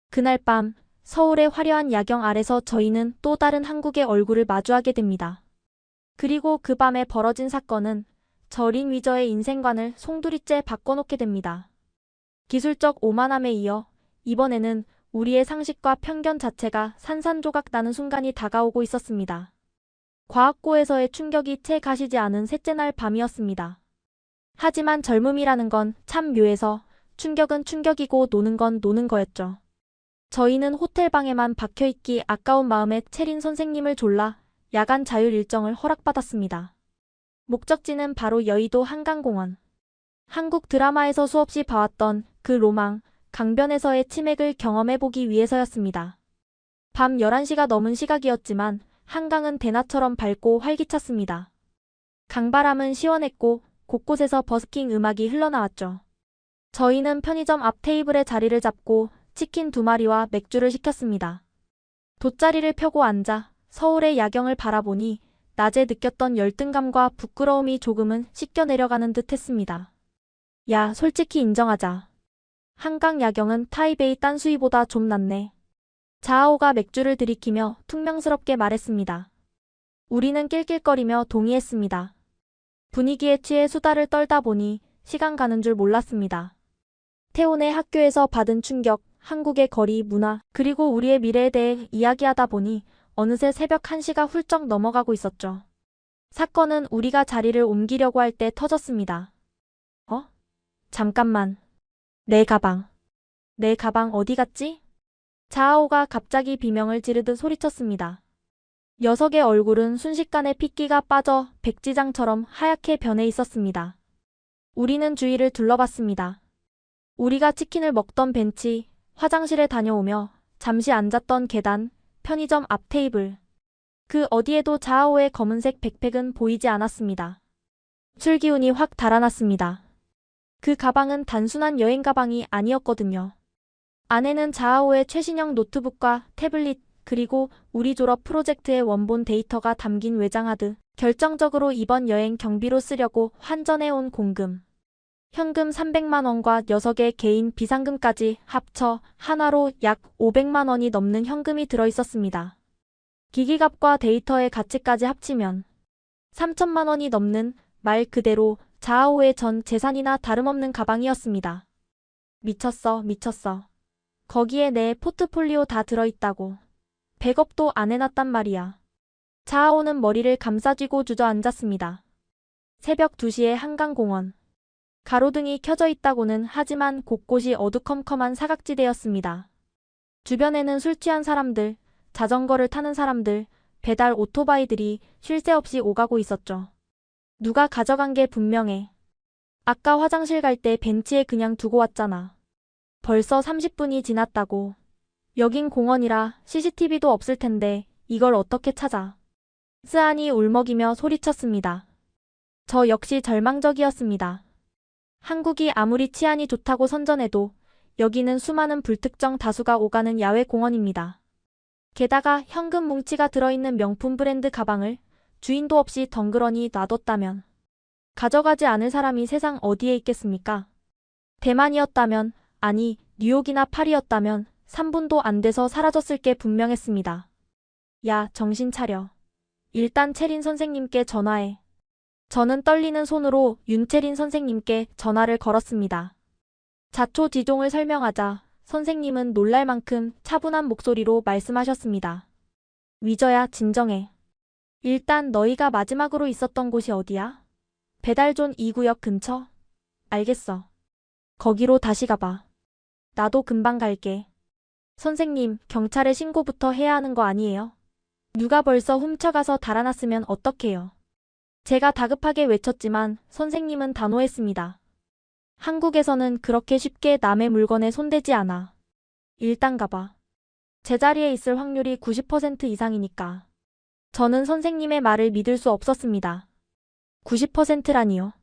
그날 밤 서울의 화려한 야경 아래서 저희는 또 다른 한국의 얼굴을 마주하게 됩니다. 그리고 그 밤에 벌어진 사건은 저 린 위저의 인생관을 송두리째 바꿔놓게 됩니다. 기술적 오만함에 이어 이번에는 우리의 상식과 편견 자체가 산산조각 나는 순간이 다가오고 있었습니다. 과학고에서의 충격이 채 가시지 않은 셋째 날 밤이었습니다. 하지만 젊음이라는 건 참 묘해서 충격은 충격이고 노는 건 노는 거였죠. 저희는 호텔방에만 박혀있기 아까운 마음에 채린 선생님을 졸라 야간 자율 일정을 허락받았습니다. 목적지는 바로 여의도 한강공원. 한국 드라마에서 수없이 봐왔던 그 로망, 강변에서의 치맥을 경험해보기 위해서였습니다. 밤 11시가 넘은 시각이었지만 한강은 대낮처럼 밝고 활기찼습니다. 강바람은 시원했고 곳곳에서 버스킹 음악이 흘러나왔죠. 저희는 편의점 앞 테이블에 자리를 잡고 치킨 2마리와 맥주를 시켰습니다. 돗자리를 펴고 앉아 서울의 야경을 바라보니 낮에 느꼈던 열등감과 부끄러움이 조금은 씻겨 내려가는 듯 했습니다. 야, 솔직히 인정하자. 한강 야경은 타이베이 딴수이보다 좀 낫네. 자아오가 맥주를 들이키며 퉁명스럽게 말했습니다. 우리는 낄낄거리며 동의했습니다. 분위기에 취해 수다를 떨다 보니 시간 가는 줄 몰랐습니다. 태훈의 학교에서 받은 충격, 한국의 거리, 문화, 그리고 우리의 미래에 대해 이야기하다 보니 어느새 새벽 1시가 훌쩍 넘어가고 있었죠. 사건은 우리가 자리를 옮기려고 할 때 터졌습니다. 잠깐만. 내 가방. 내 가방 어디 갔지? 자아오가 갑자기 비명을 지르듯 소리쳤습니다. 녀석의 얼굴은 순식간에 핏기가 빠져 백지장처럼 하얗게 변해 있었습니다. 우리는 주위를 둘러봤습니다. 우리가 치킨을 먹던 벤치, 화장실에 다녀오며 잠시 앉았던 계단, 편의점 앞 테이블. 그 어디에도 자아오의 검은색 백팩은 보이지 않았습니다. 술기운이 확 달아났습니다. 그 가방은 단순한 여행 가방이 아니었거든요. 안에는 자아오의 최신형 노트북과 태블릿, 그리고 우리 졸업 프로젝트의 원본 데이터가 담긴 외장하드, 결정적으로 이번 여행 경비로 쓰려고 환전해온 공금. 현금 300만 원과 녀석의 개인 비상금까지 합쳐 하나로 약 500만 원이 넘는 현금이 들어있었습니다. 기기값과 데이터의 가치까지 합치면 3천만 원이 넘는 말 그대로 자아오의 전 재산이나 다름없는 가방이었습니다. 미쳤어, 미쳤어. 거기에 내 포트폴리오 다 들어있다고. 백업도 안 해놨단 말이야. 자아오는 머리를 감싸쥐고 주저앉았습니다. 새벽 2시에 한강공원. 가로등이 켜져 있다고는 하지만 곳곳이 어두컴컴한 사각지대였습니다. 주변에는 술 취한 사람들, 자전거를 타는 사람들, 배달 오토바이들이 쉴 새 없이 오가고 있었죠. 누가 가져간 게 분명해. 아까 화장실 갈 때 벤치에 그냥 두고 왔잖아. 벌써 30분이 지났다고. 여긴 공원이라 CCTV도 없을 텐데 이걸 어떻게 찾아. 쓰안이 울먹이며 소리쳤습니다. 저 역시 절망적이었습니다. 한국이 아무리 치안이 좋다고 선전해도 여기는 수많은 불특정 다수가 오가는 야외 공원입니다. 게다가 현금 뭉치가 들어있는 명품 브랜드 가방을 주인도 없이 덩그러니 놔뒀다면 가져가지 않을 사람이 세상 어디에 있겠습니까? 대만이었다면, 아니 뉴욕이나 파리였다면 3분도 안 돼서 사라졌을 게 분명했습니다. 야, 정신 차려. 일단 채린 선생님께 전화해. 저는 떨리는 손으로 윤채린 선생님께 전화를 걸었습니다. 자초지종을 설명하자 선생님은 놀랄 만큼 차분한 목소리로 말씀하셨습니다. 위저야, 진정해. 일단 너희가 마지막으로 있었던 곳이 어디야? 배달존 2구역 근처? 알겠어. 거기로 다시 가봐. 나도 금방 갈게. 선생님, 경찰에 신고부터 해야 하는 거 아니에요? 누가 벌써 훔쳐가서 달아났으면 어떡해요? 제가 다급하게 외쳤지만 선생님은 단호했습니다. 한국에서는 그렇게 쉽게 남의 물건에 손대지 않아. 일단 가봐. 제자리에 있을 확률이 90% 이상이니까. 저는 선생님의 말을 믿을 수 없었습니다. 90%라니요.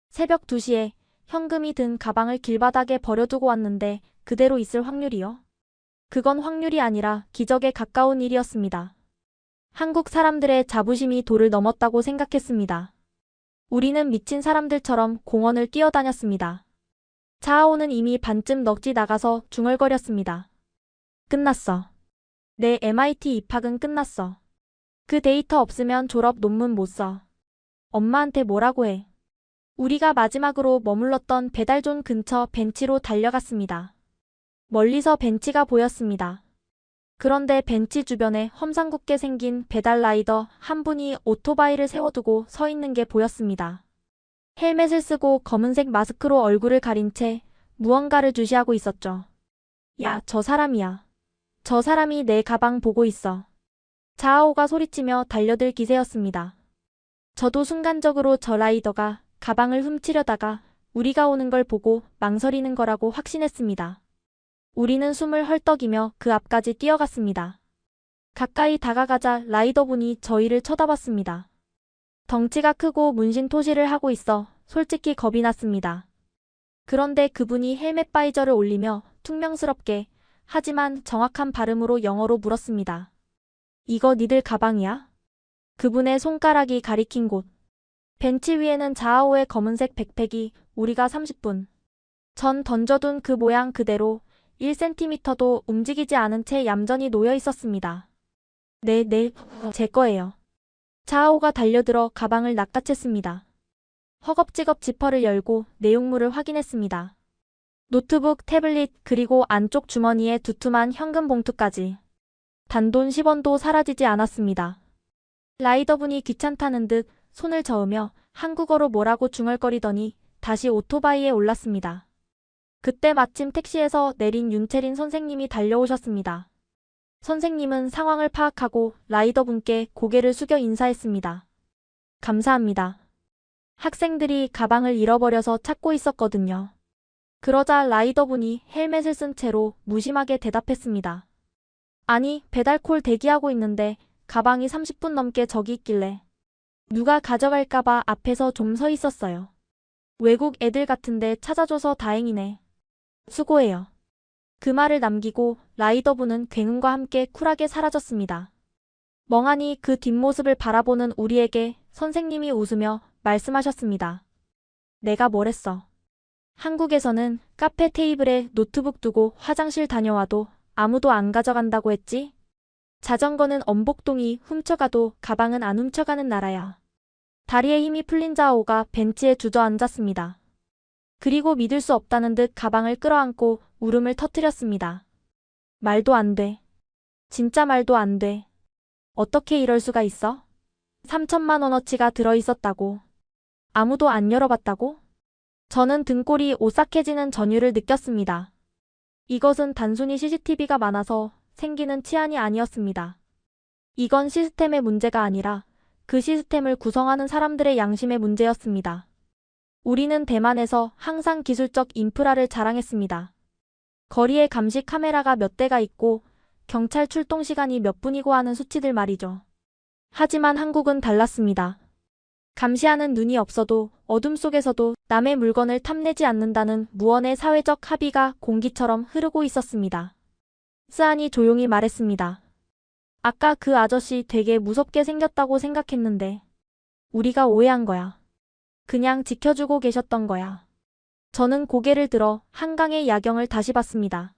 새벽 2시에 현금이 든 가방을 길바닥에 버려두고 왔는데 그대로 있을 확률이요? 그건 확률이 아니라 기적에 가까운 일이었습니다. 한국 사람들의 자부심이 도를 넘었다고 생각했습니다. 우리는 미친 사람들처럼 공원을 뛰어다녔습니다. 자아오는 이미 반쯤 넋이 나가서 중얼거렸습니다. 끝났어. 내 MIT 입학은 끝났어. 그 데이터 없으면 졸업 논문 못 써. 엄마한테 뭐라고 해. 우리가 마지막으로 머물렀던 배달존 근처 벤치로 달려갔습니다. 멀리서 벤치가 보였습니다. 그런데 벤치 주변에 험상궂게 생긴 배달 라이더 한 분이 오토바이를 세워두고 서 있는 게 보였습니다. 헬멧을 쓰고 검은색 마스크로 얼굴을 가린 채 무언가를 주시하고 있었죠. 야, 저 사람이야. 저 사람이 내 가방 보고 있어. 자아오가 소리치며 달려들 기세였습니다. 저도 순간적으로 저 라이더가 가방을 훔치려다가 우리가 오는 걸 보고 망설이는 거라고 확신했습니다. 우리는 숨을 헐떡이며 그 앞까지 뛰어갔습니다. 가까이 다가가자 라이더분이 저희를 쳐다봤습니다. 덩치가 크고 문신토시를 하고 있어 솔직히 겁이 났습니다. 그런데 그분이 헬멧 바이저를 올리며 퉁명스럽게 하지만 정확한 발음으로 영어로 물었습니다. 이거 니들 가방이야? 그분의 손가락이 가리킨 곳. 벤치 위에는 자아오의 검은색 백팩이 우리가 30분 전 던져둔 그 모양 그대로 1cm도 움직이지 않은 채 얌전히 놓여 있었습니다. 네, 제 거예요. 자아오가 달려들어 가방을 낚아챘습니다. 허겁지겁 지퍼를 열고 내용물을 확인했습니다. 노트북, 태블릿, 그리고 안쪽 주머니에 두툼한 현금 봉투까지. 단돈 10원도 사라지지 않았습니다. 라이더분이 귀찮다는 듯 손을 저으며 한국어로 뭐라고 중얼거리더니 다시 오토바이에 올랐습니다. 그때 마침 택시에서 내린 윤채린 선생님이 달려오셨습니다. 선생님은 상황을 파악하고 라이더분께 고개를 숙여 인사했습니다. 감사합니다. 학생들이 가방을 잃어버려서 찾고 있었거든요. 그러자 라이더분이 헬멧을 쓴 채로 무심하게 대답했습니다. 아니, 배달콜 대기하고 있는데 가방이 30분 넘게 저기 있길래 누가 가져갈까봐 앞에서 좀 서 있었어요. 외국 애들 같은데 찾아줘서 다행이네. 수고해요. 그 말을 남기고 라이더분은 굉음과 함께 쿨하게 사라졌습니다. 멍하니 그 뒷모습을 바라보는 우리에게 선생님이 웃으며 말씀하셨습니다. 내가 뭘 했어. 한국에서는 카페 테이블에 노트북 두고 화장실 다녀와도 아무도 안 가져간다고 했지? 자전거는 엄복동이 훔쳐가도 가방은 안 훔쳐가는 나라야. 다리에 힘이 풀린 자오가 벤치에 주저앉았습니다. 그리고 믿을 수 없다는 듯 가방을 끌어안고 울음을 터뜨렸습니다. 말도 안 돼. 진짜 말도 안 돼. 어떻게 이럴 수가 있어? 3천만 원어치가 들어있었다고. 아무도 안 열어봤다고? 저는 등골이 오싹해지는 전율을 느꼈습니다. 이것은 단순히 CCTV가 많아서 생기는 치안이 아니었습니다. 이건 시스템의 문제가 아니라 그 시스템을 구성하는 사람들의 양심의 문제였습니다. 우리는 대만에서 항상 기술적 인프라를 자랑했습니다. 거리에 감시 카메라가 몇 대가 있고 경찰 출동 시간이 몇 분이고 하는 수치들 말이죠. 하지만 한국은 달랐습니다. 감시하는 눈이 없어도 어둠 속에서도 남의 물건을 탐내지 않는다는 무언의 사회적 합의가 공기처럼 흐르고 있었습니다. 스안이 조용히 말했습니다. 아까 그 아저씨 되게 무섭게 생겼다고 생각했는데 우리가 오해한 거야. 그냥 지켜주고 계셨던 거야. 저는 고개를 들어 한강의 야경을 다시 봤습니다.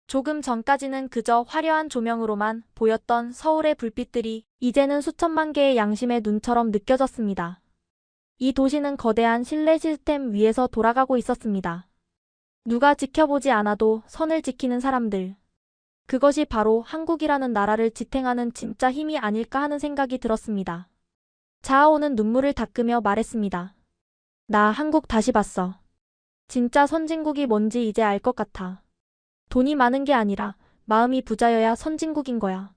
조금 전까지는 그저 화려한 조명으로만 보였던 서울의 불빛들이 이제는 수천만 개의 양심의 눈처럼 느껴졌습니다. 이 도시는 거대한 신뢰 시스템 위에서 돌아가고 있었습니다. 누가 지켜보지 않아도 선을 지키는 사람들. 그것이 바로 한국이라는 나라를 지탱하는 진짜 힘이 아닐까 하는 생각이 들었습니다. 자아오는 눈물을 닦으며 말했습니다. 나 한국 다시 봤어. 진짜 선진국이 뭔지 이제 알 것 같아. 돈이 많은 게 아니라 마음이 부자여야 선진국인 거야.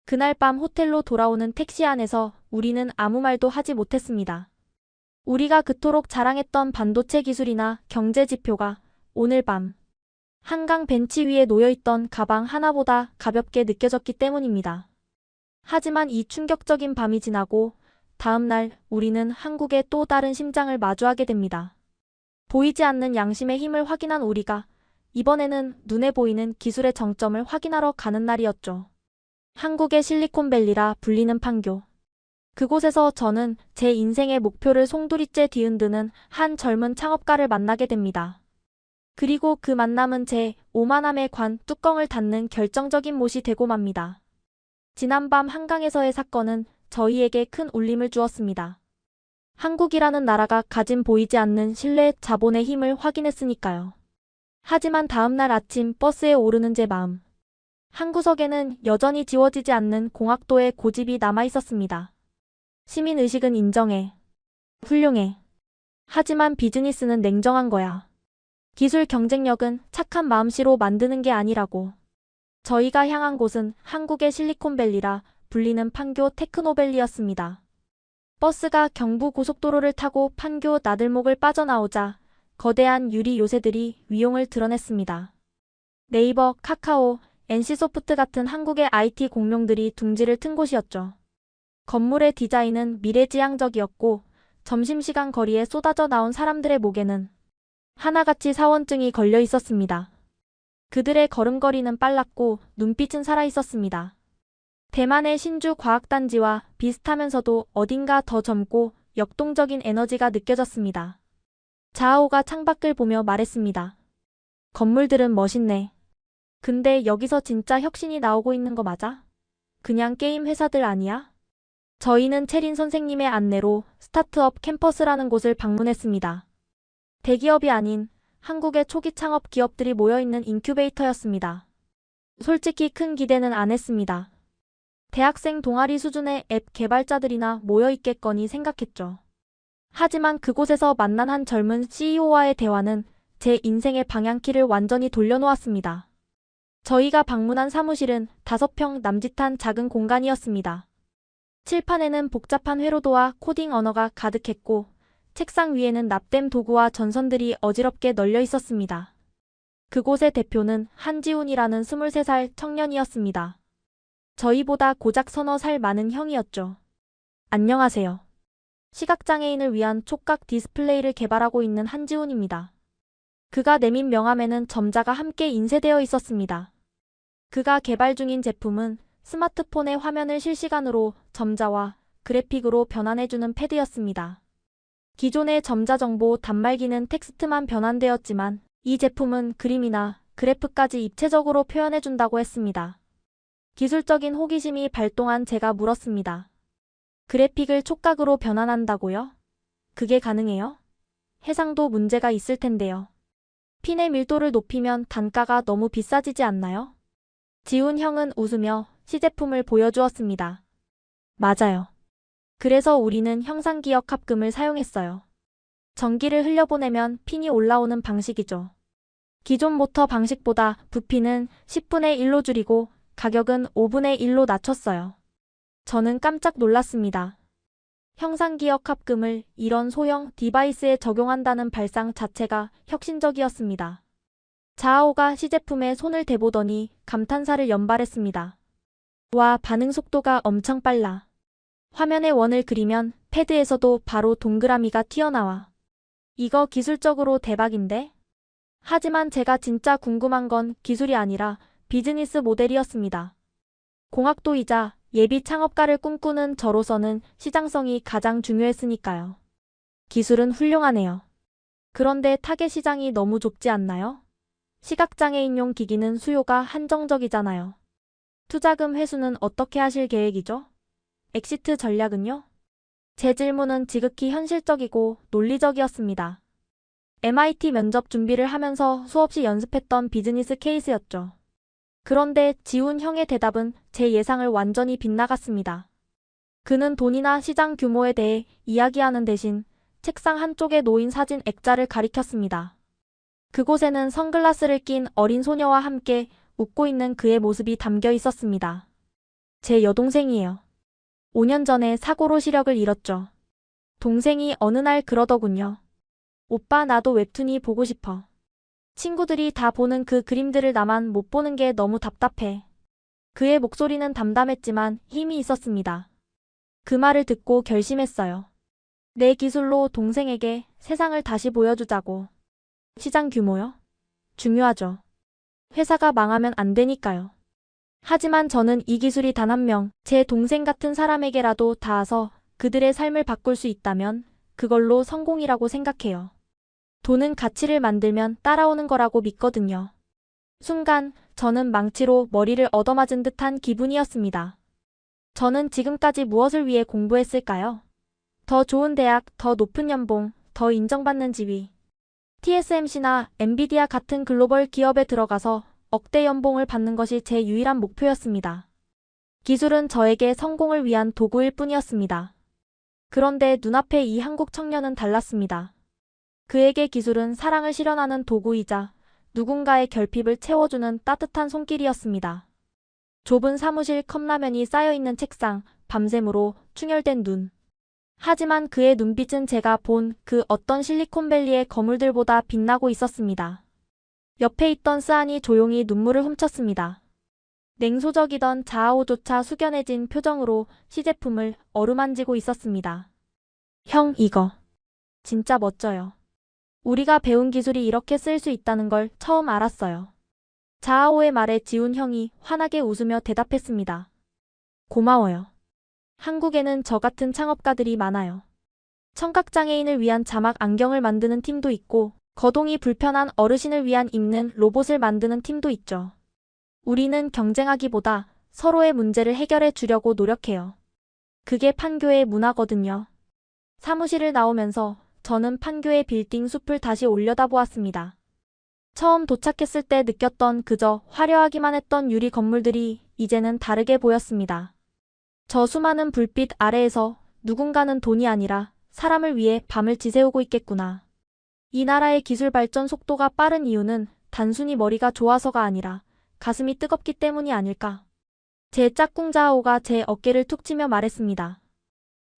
그날 밤 호텔로 돌아오는 택시 안에서 우리는 아무 말도 하지 못했습니다. 우리가 그토록 자랑했던 반도체 기술이나 경제 지표가 오늘 밤 한강 벤치 위에 놓여있던 가방 하나보다 가볍게 느껴졌기 때문입니다. 하지만 이 충격적인 밤이 지나고 다음 날 우리는 한국의 또 다른 심장을 마주하게 됩니다. 보이지 않는 양심의 힘을 확인한 우리가 이번에는 눈에 보이는 기술의 정점을 확인하러 가는 날이었죠. 한국의 실리콘밸리라 불리는 판교. 그곳에서 저는 제 인생의 목표를 송두리째 뒤흔드는 한 젊은 창업가를 만나게 됩니다. 그리고 그 만남은 제 오만함에 관 뚜껑을 닫는 결정적인 못이 되고 맙니다. 지난밤 한강에서의 사건은 저희에게 큰 울림을 주었습니다. 한국이라는 나라가 가진 보이지 않는 신뢰 자본의 힘을 확인했으니까요. 하지만 다음날 아침 버스에 오르는 제 마음. 한 구석에는 여전히 지워지지 않는 공학도의 고집이 남아있었습니다. 시민의식은 인정해. 훌륭해. 하지만 비즈니스는 냉정한 거야. 기술 경쟁력은 착한 마음씨로 만드는 게 아니라고. 저희가 향한 곳은 한국의 실리콘밸리라 불리는 판교 테크노밸리였습니다. 버스가 경부고속도로를 타고 판교 나들목을 빠져나오자 거대한 유리 요새들이 위용을 드러냈습니다. 네이버, 카카오, NC소프트 같은 한국의 IT 공룡들이 둥지를 튼 곳이었죠. 건물의 디자인은 미래지향적이었고 점심시간 거리에 쏟아져 나온 사람들의 목에는 하나같이 사원증이 걸려 있었습니다. 그들의 걸음걸이는 빨랐고 눈빛은 살아있었습니다. 대만의 신주과학단지와 비슷하면서도 어딘가 더 젊고 역동적인 에너지가 느껴졌습니다. 자아오가 창밖을 보며 말했습니다. 건물들은 멋있네. 근데 여기서 진짜 혁신이 나오고 있는 거 맞아? 그냥 게임 회사들 아니야? 저희는 체린 선생님의 안내로 스타트업 캠퍼스라는 곳을 방문했습니다. 대기업이 아닌 한국의 초기 창업 기업들이 모여있는 인큐베이터였습니다. 솔직히 큰 기대는 안 했습니다. 대학생 동아리 수준의 앱 개발자들이나 모여있겠거니 생각했죠. 하지만 그곳에서 만난 한 젊은 CEO와의 대화는 제 인생의 방향키를 완전히 돌려놓았습니다. 저희가 방문한 사무실은 5평 남짓한 작은 공간이었습니다. 칠판에는 복잡한 회로도와 코딩 언어가 가득했고 책상 위에는 납땜 도구와 전선들이 어지럽게 널려 있었습니다. 그곳의 대표는 한지훈이라는 23살 청년이었습니다. 저희보다 고작 서너 살 많은 형이었죠. 안녕하세요. 시각장애인을 위한 촉각 디스플레이를 개발하고 있는 한지훈입니다. 그가 내민 명함에는 점자가 함께 인쇄되어 있었습니다. 그가 개발 중인 제품은 스마트폰의 화면을 실시간으로 점자와 그래픽으로 변환해주는 패드였습니다. 기존의 점자 정보 단말기는 텍스트만 변환되었지만 이 제품은 그림이나 그래프까지 입체적으로 표현해준다고 했습니다. 기술적인 호기심이 발동한 제가 물었습니다. 그래픽을 촉각으로 변환한다고요? 그게 가능해요? 해상도 문제가 있을 텐데요. 핀의 밀도를 높이면 단가가 너무 비싸지지 않나요? 지훈 형은 웃으며 시제품을 보여주었습니다. 맞아요. 그래서 우리는 형상기억 합금을 사용했어요. 전기를 흘려보내면 핀이 올라오는 방식이죠. 기존 모터 방식보다 부피는 10분의 1로 줄이고 가격은 5분의 1로 낮췄어요. 저는 깜짝 놀랐습니다. 형상기억 합금을 이런 소형 디바이스에 적용한다는 발상 자체가 혁신적이었습니다. 자아오가 시제품에 손을 대보더니 감탄사를 연발했습니다. 와, 반응 속도가 엄청 빨라. 화면에 원을 그리면 패드에서도 바로 동그라미가 튀어나와. 이거 기술적으로 대박인데? 하지만 제가 진짜 궁금한 건 기술이 아니라 비즈니스 모델이었습니다. 공학도이자 예비 창업가를 꿈꾸는 저로서는 시장성이 가장 중요했으니까요. 기술은 훌륭하네요. 그런데 타겟 시장이 너무 좁지 않나요? 시각장애인용 기기는 수요가 한정적이잖아요. 투자금 회수는 어떻게 하실 계획이죠? 엑시트 전략은요? 제 질문은 지극히 현실적이고 논리적이었습니다. MIT 면접 준비를 하면서 수없이 연습했던 비즈니스 케이스였죠. 그런데 지훈 형의 대답은 제 예상을 완전히 빗나갔습니다. 그는 돈이나 시장 규모에 대해 이야기하는 대신 책상 한쪽에 놓인 사진 액자를 가리켰습니다. 그곳에는 선글라스를 낀 어린 소녀와 함께 웃고 있는 그의 모습이 담겨 있었습니다. 제 여동생이에요. 5년 전에 사고로 시력을 잃었죠. 동생이 어느 날 그러더군요. 오빠, 나도 웹툰이 보고 싶어. 친구들이 다 보는 그 그림들을 나만 못 보는 게 너무 답답해. 그의 목소리는 담담했지만 힘이 있었습니다. 그 말을 듣고 결심했어요. 내 기술로 동생에게 세상을 다시 보여주자고. 시장 규모요? 중요하죠. 회사가 망하면 안 되니까요. 하지만 저는 이 기술이 단 한 명, 제 동생 같은 사람에게라도 닿아서 그들의 삶을 바꿀 수 있다면 그걸로 성공이라고 생각해요. 돈은 가치를 만들면 따라오는 거라고 믿거든요. 순간 저는 망치로 머리를 얻어맞은 듯한 기분이었습니다. 저는 지금까지 무엇을 위해 공부했을까요? 더 좋은 대학, 더 높은 연봉, 더 인정받는 지위. TSMC나 엔비디아 같은 글로벌 기업에 들어가서 억대 연봉을 받는 것이 제 유일한 목표였습니다. 기술은 저에게 성공을 위한 도구일 뿐이었습니다. 그런데 눈앞에 이 한국 청년은 달랐습니다. 그에게 기술은 사랑을 실현하는 도구이자 누군가의 결핍을 채워주는 따뜻한 손길이었습니다. 좁은 사무실, 컵라면이 쌓여있는 책상, 밤샘으로 충혈된 눈. 하지만 그의 눈빛은 제가 본 그 어떤 실리콘밸리의 거물들보다 빛나고 있었습니다. 옆에 있던 스안이 조용히 눈물을 훔쳤습니다. 냉소적이던 자아오조차 숙연해진 표정으로 시제품을 어루만지고 있었습니다. 형, 이거 진짜 멋져요. 우리가 배운 기술이 이렇게 쓸 수 있다는 걸 처음 알았어요. 자아오의 말에 지훈 형이 환하게 웃으며 대답했습니다. 고마워요. 한국에는 저 같은 창업가들이 많아요. 청각장애인을 위한 자막 안경을 만드는 팀도 있고 거동이 불편한 어르신을 위한 입는 로봇을 만드는 팀도 있죠. 우리는 경쟁하기보다 서로의 문제를 해결해 주려고 노력해요. 그게 판교의 문화거든요. 사무실을 나오면서 저는 판교의 빌딩 숲을 다시 올려다보았습니다. 처음 도착했을 때 느꼈던 그저 화려하기만 했던 유리 건물들이 이제는 다르게 보였습니다. 저 수많은 불빛 아래에서 누군가는 돈이 아니라 사람을 위해 밤을 지새우고 있겠구나. 이 나라의 기술 발전 속도가 빠른 이유는 단순히 머리가 좋아서가 아니라 가슴이 뜨겁기 때문이 아닐까. 제 짝꿍 자아오가 제 어깨를 툭 치며 말했습니다.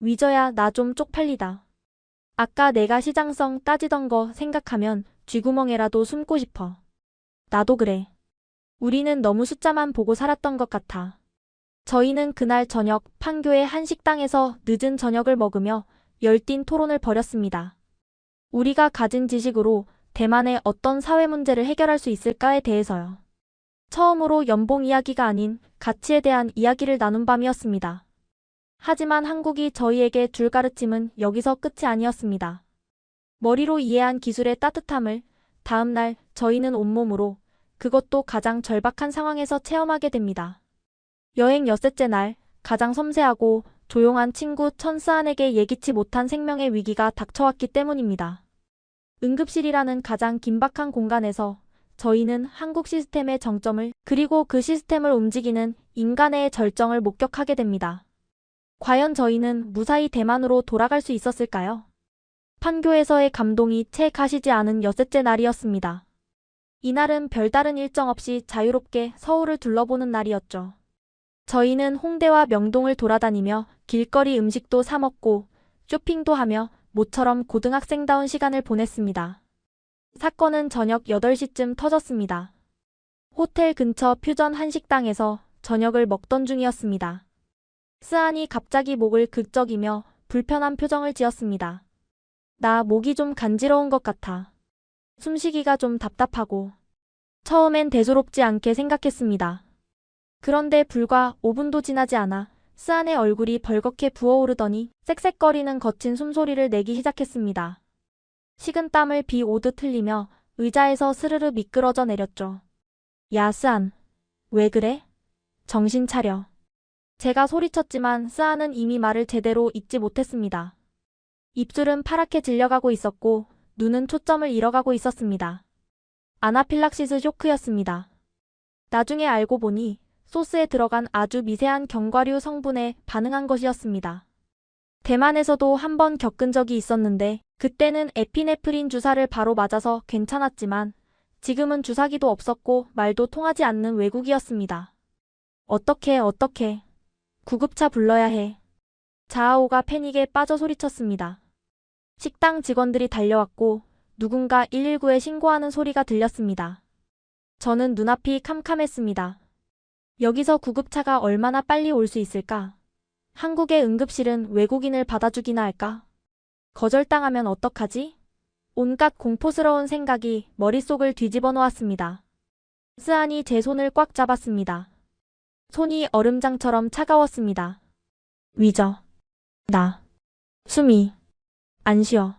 위저야, 나 좀 쪽팔리다. 아까 내가 시장성 따지던 거 생각하면 쥐구멍에라도 숨고 싶어. 나도 그래. 우리는 너무 숫자만 보고 살았던 것 같아. 저희는 그날 저녁 판교의 한 식당에서 늦은 저녁을 먹으며 열띤 토론을 벌였습니다. 우리가 가진 지식으로 대만의 어떤 사회 문제를 해결할 수 있을까에 대해서요. 처음으로 연봉 이야기가 아닌 가치에 대한 이야기를 나눈 밤이었습니다. 하지만 한국이 저희에게 줄 가르침은 여기서 끝이 아니었습니다. 머리로 이해한 기술의 따뜻함을 다음 날 저희는 온몸으로, 그것도 가장 절박한 상황에서 체험하게 됩니다. 여행 엿새째 날, 가장 섬세하고 조용한 친구 천스안에게 예기치 못한 생명의 위기가 닥쳐왔기 때문입니다. 응급실이라는 가장 긴박한 공간에서 저희는 한국 시스템의 정점을, 그리고 그 시스템을 움직이는 인간의 절정을 목격하게 됩니다. 과연 저희는 무사히 대만으로 돌아갈 수 있었을까요? 판교에서의 감동이 채 가시지 않은 엿새째 날이었습니다. 이날은 별다른 일정 없이 자유롭게 서울을 둘러보는 날이었죠. 저희는 홍대와 명동을 돌아다니며 길거리 음식도 사 먹고 쇼핑도 하며 모처럼 고등학생다운 시간을 보냈습니다. 사건은 저녁 8시쯤 터졌습니다. 호텔 근처 퓨전 한식당에서 저녁을 먹던 중이었습니다. 스안이 갑자기 목을 극적이며 불편한 표정을 지었습니다. 나 목이 좀 간지러운 것 같아. 숨쉬기가 좀 답답하고. 처음엔 대수롭지 않게 생각했습니다. 그런데 불과 5분도 지나지 않아 스안의 얼굴이 벌겋게 부어오르더니 쌕쌕거리는 거친 숨소리를 내기 시작했습니다. 식은 땀을 비 오듯 흘리며 의자에서 스르르 미끄러져 내렸죠. 야, 스안. 왜 그래? 정신 차려. 제가 소리쳤지만 스안은 이미 말을 제대로 잇지 못했습니다. 입술은 파랗게 질려가고 있었고 눈은 초점을 잃어가고 있었습니다. 아나필락시스 쇼크였습니다. 나중에 알고 보니 소스에 들어간 아주 미세한 견과류 성분에 반응한 것이었습니다. 대만에서도 한 번 겪은 적이 있었는데 그때는 에피네프린 주사를 바로 맞아서 괜찮았지만 지금은 주사기도 없었고 말도 통하지 않는 외국이었습니다. 어떡해. 구급차 불러야 해. 자아오가 패닉에 빠져 소리쳤습니다. 식당 직원들이 달려왔고 누군가 119에 신고하는 소리가 들렸습니다. 저는 눈앞이 캄캄했습니다. 여기서 구급차가 얼마나 빨리 올 수 있을까? 한국의 응급실은 외국인을 받아주기나 할까? 거절당하면 어떡하지? 온갖 공포스러운 생각이 머릿속을 뒤집어 놓았습니다. 스안이 제 손을 꽉 잡았습니다. 손이 얼음장처럼 차가웠습니다. 위저. 나. 숨이. 안 쉬어.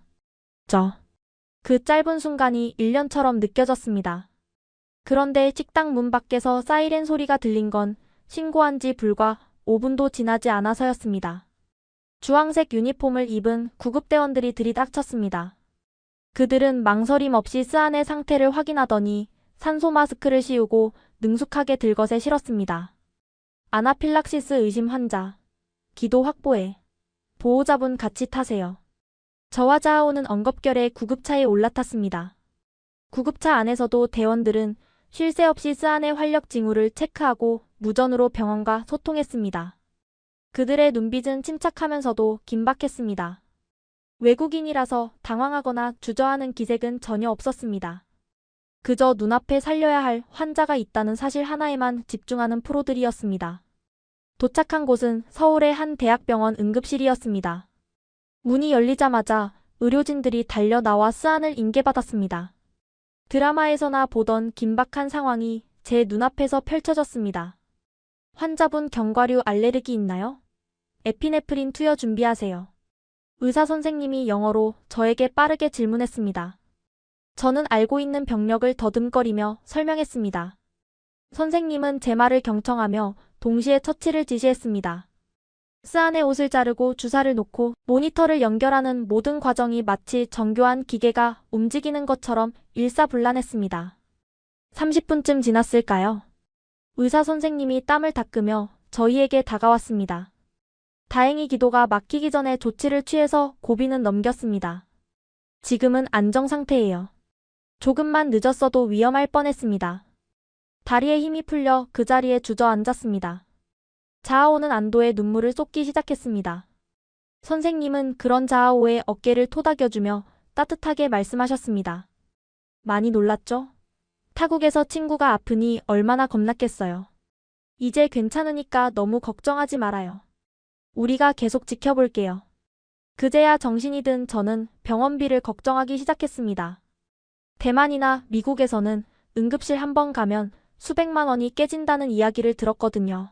그 짧은 순간이 1년처럼 느껴졌습니다. 그런데 식당 문 밖에서 사이렌 소리가 들린 건 신고한 지 불과 5분도 지나지 않아서였습니다. 주황색 유니폼을 입은 구급대원들이 들이닥쳤습니다. 그들은 망설임 없이 스안의 상태를 확인하더니 산소 마스크를 씌우고 능숙하게 들것에 실었습니다. 아나필락시스 의심 환자. 기도 확보해. 보호자분 같이 타세요. 저와 자아오는 엉겁결에 구급차에 올라탔습니다. 구급차 안에서도 대원들은 쉴 새 없이 스안의 활력 징후를 체크하고 무전으로 병원과 소통했습니다. 그들의 눈빛은 침착하면서도 긴박했습니다. 외국인이라서 당황하거나 주저하는 기색은 전혀 없었습니다. 그저 눈앞에 살려야 할 환자가 있다는 사실 하나에만 집중하는 프로들이었습니다. 도착한 곳은 서울의 한 대학병원 응급실이었습니다. 문이 열리자마자 의료진들이 달려 나와 스안을 인계받았습니다. 드라마에서나 보던 긴박한 상황이 제 눈앞에서 펼쳐졌습니다. 환자분 견과류 알레르기 있나요? 에피네프린 투여 준비하세요. 의사 선생님이 영어로 저에게 빠르게 질문했습니다. 저는 알고 있는 병력을 더듬거리며 설명했습니다. 선생님은 제 말을 경청하며 동시에 처치를 지시했습니다. 스안의 옷을 자르고 주사를 놓고 모니터를 연결하는 모든 과정이 마치 정교한 기계가 움직이는 것처럼 일사불란했습니다. 30분쯤 지났을까요? 의사 선생님이 땀을 닦으며 저희에게 다가왔습니다. 다행히 기도가 막히기 전에 조치를 취해서 고비는 넘겼습니다. 지금은 안정 상태예요. 조금만 늦었어도 위험할 뻔했습니다. 다리에 힘이 풀려 그 자리에 주저앉았습니다. 자아오는 안도의 눈물을 쏟기 시작했습니다. 선생님은 그런 자아오의 어깨를 토닥여주며 따뜻하게 말씀하셨습니다. 많이 놀랐죠? 타국에서 친구가 아프니 얼마나 겁났겠어요. 이제 괜찮으니까 너무 걱정하지 말아요. 우리가 계속 지켜볼게요. 그제야 정신이 든 저는 병원비를 걱정하기 시작했습니다. 대만이나 미국에서는 응급실 한 번 가면 수백만 원이 깨진다는 이야기를 들었거든요.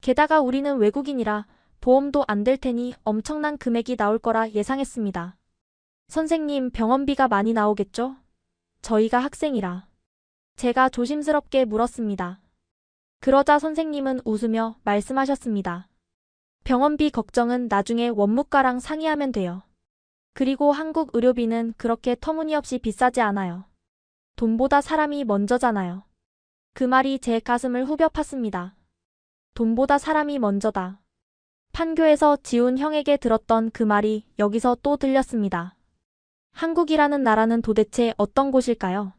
게다가 우리는 외국인이라 보험도 안 될 테니 엄청난 금액이 나올 거라 예상했습니다. 선생님, 병원비가 많이 나오겠죠? 저희가 학생이라. 제가 조심스럽게 물었습니다. 그러자 선생님은 웃으며 말씀하셨습니다. 병원비 걱정은 나중에 원무과랑 상의하면 돼요. 그리고 한국 의료비는 그렇게 터무니없이 비싸지 않아요. 돈보다 사람이 먼저잖아요. 그 말이 제 가슴을 후벼 팠습니다. 돈보다 사람이 먼저다. 판교에서 지훈 형에게 들었던 그 말이 여기서 또 들렸습니다. 한국이라는 나라는 도대체 어떤 곳일까요?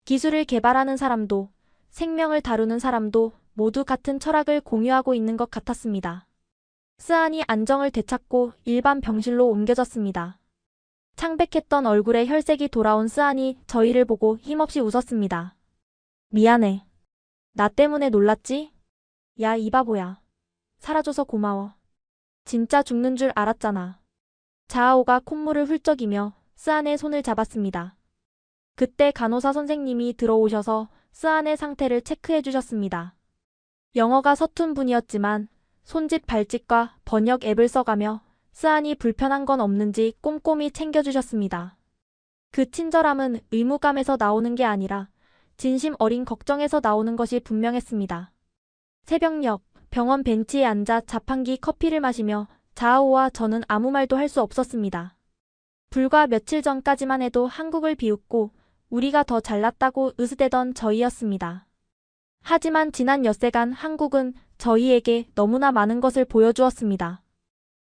기술을 개발하는 사람도 생명을 다루는 사람도 모두 같은 철학을 공유하고 있는 것 같았습니다. 스안이 안정을 되찾고 일반 병실로 옮겨졌습니다. 창백했던 얼굴에 혈색이 돌아온 스안이 저희를 보고 힘없이 웃었습니다. 미안해. 나 때문에 놀랐지? 야, 이 바보야. 살아줘서 고마워. 진짜 죽는 줄 알았잖아. 자아오가 콧물을 훌쩍이며 스안의 손을 잡았습니다. 그때 간호사 선생님이 들어오셔서 스안의 상태를 체크해 주셨습니다. 영어가 서툰 분이었지만 손짓 발짓과 번역 앱을 써가며 스안이 불편한 건 없는지 꼼꼼히 챙겨주셨습니다. 그 친절함은 의무감에서 나오는 게 아니라 진심 어린 걱정에서 나오는 것이 분명했습니다. 새벽녘 병원 벤치에 앉아 자판기 커피를 마시며 자아오와 저는 아무 말도 할 수 없었습니다. 불과 며칠 전까지만 해도 한국을 비웃고 우리가 더 잘났다고 으스대던 저희였습니다. 하지만 지난 엿새간 한국은 저희에게 너무나 많은 것을 보여주었습니다.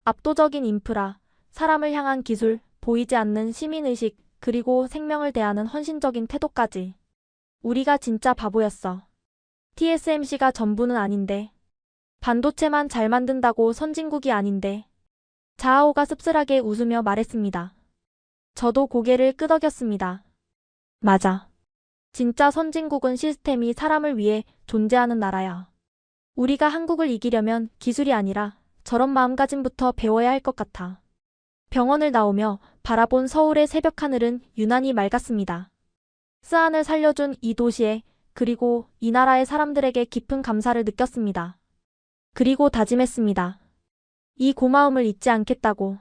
압도적인 인프라, 사람을 향한 기술, 보이지 않는 시민의식, 그리고 생명을 대하는 헌신적인 태도까지. 우리가 진짜 바보였어. TSMC가 전부는 아닌데. 반도체만 잘 만든다고 선진국이 아닌데. 자아오가 씁쓸하게 웃으며 말했습니다. 저도 고개를 끄덕였습니다. 맞아. 진짜 선진국은 시스템이 사람을 위해 존재하는 나라야. 우리가 한국을 이기려면 기술이 아니라 저런 마음가짐부터 배워야 할 것 같아. 병원을 나오며 바라본 서울의 새벽 하늘은 유난히 맑았습니다. 스안을 살려준 이 도시에 그리고 이 나라의 사람들에게 깊은 감사를 느꼈습니다. 그리고 다짐했습니다. 이 고마움을 잊지 않겠다고.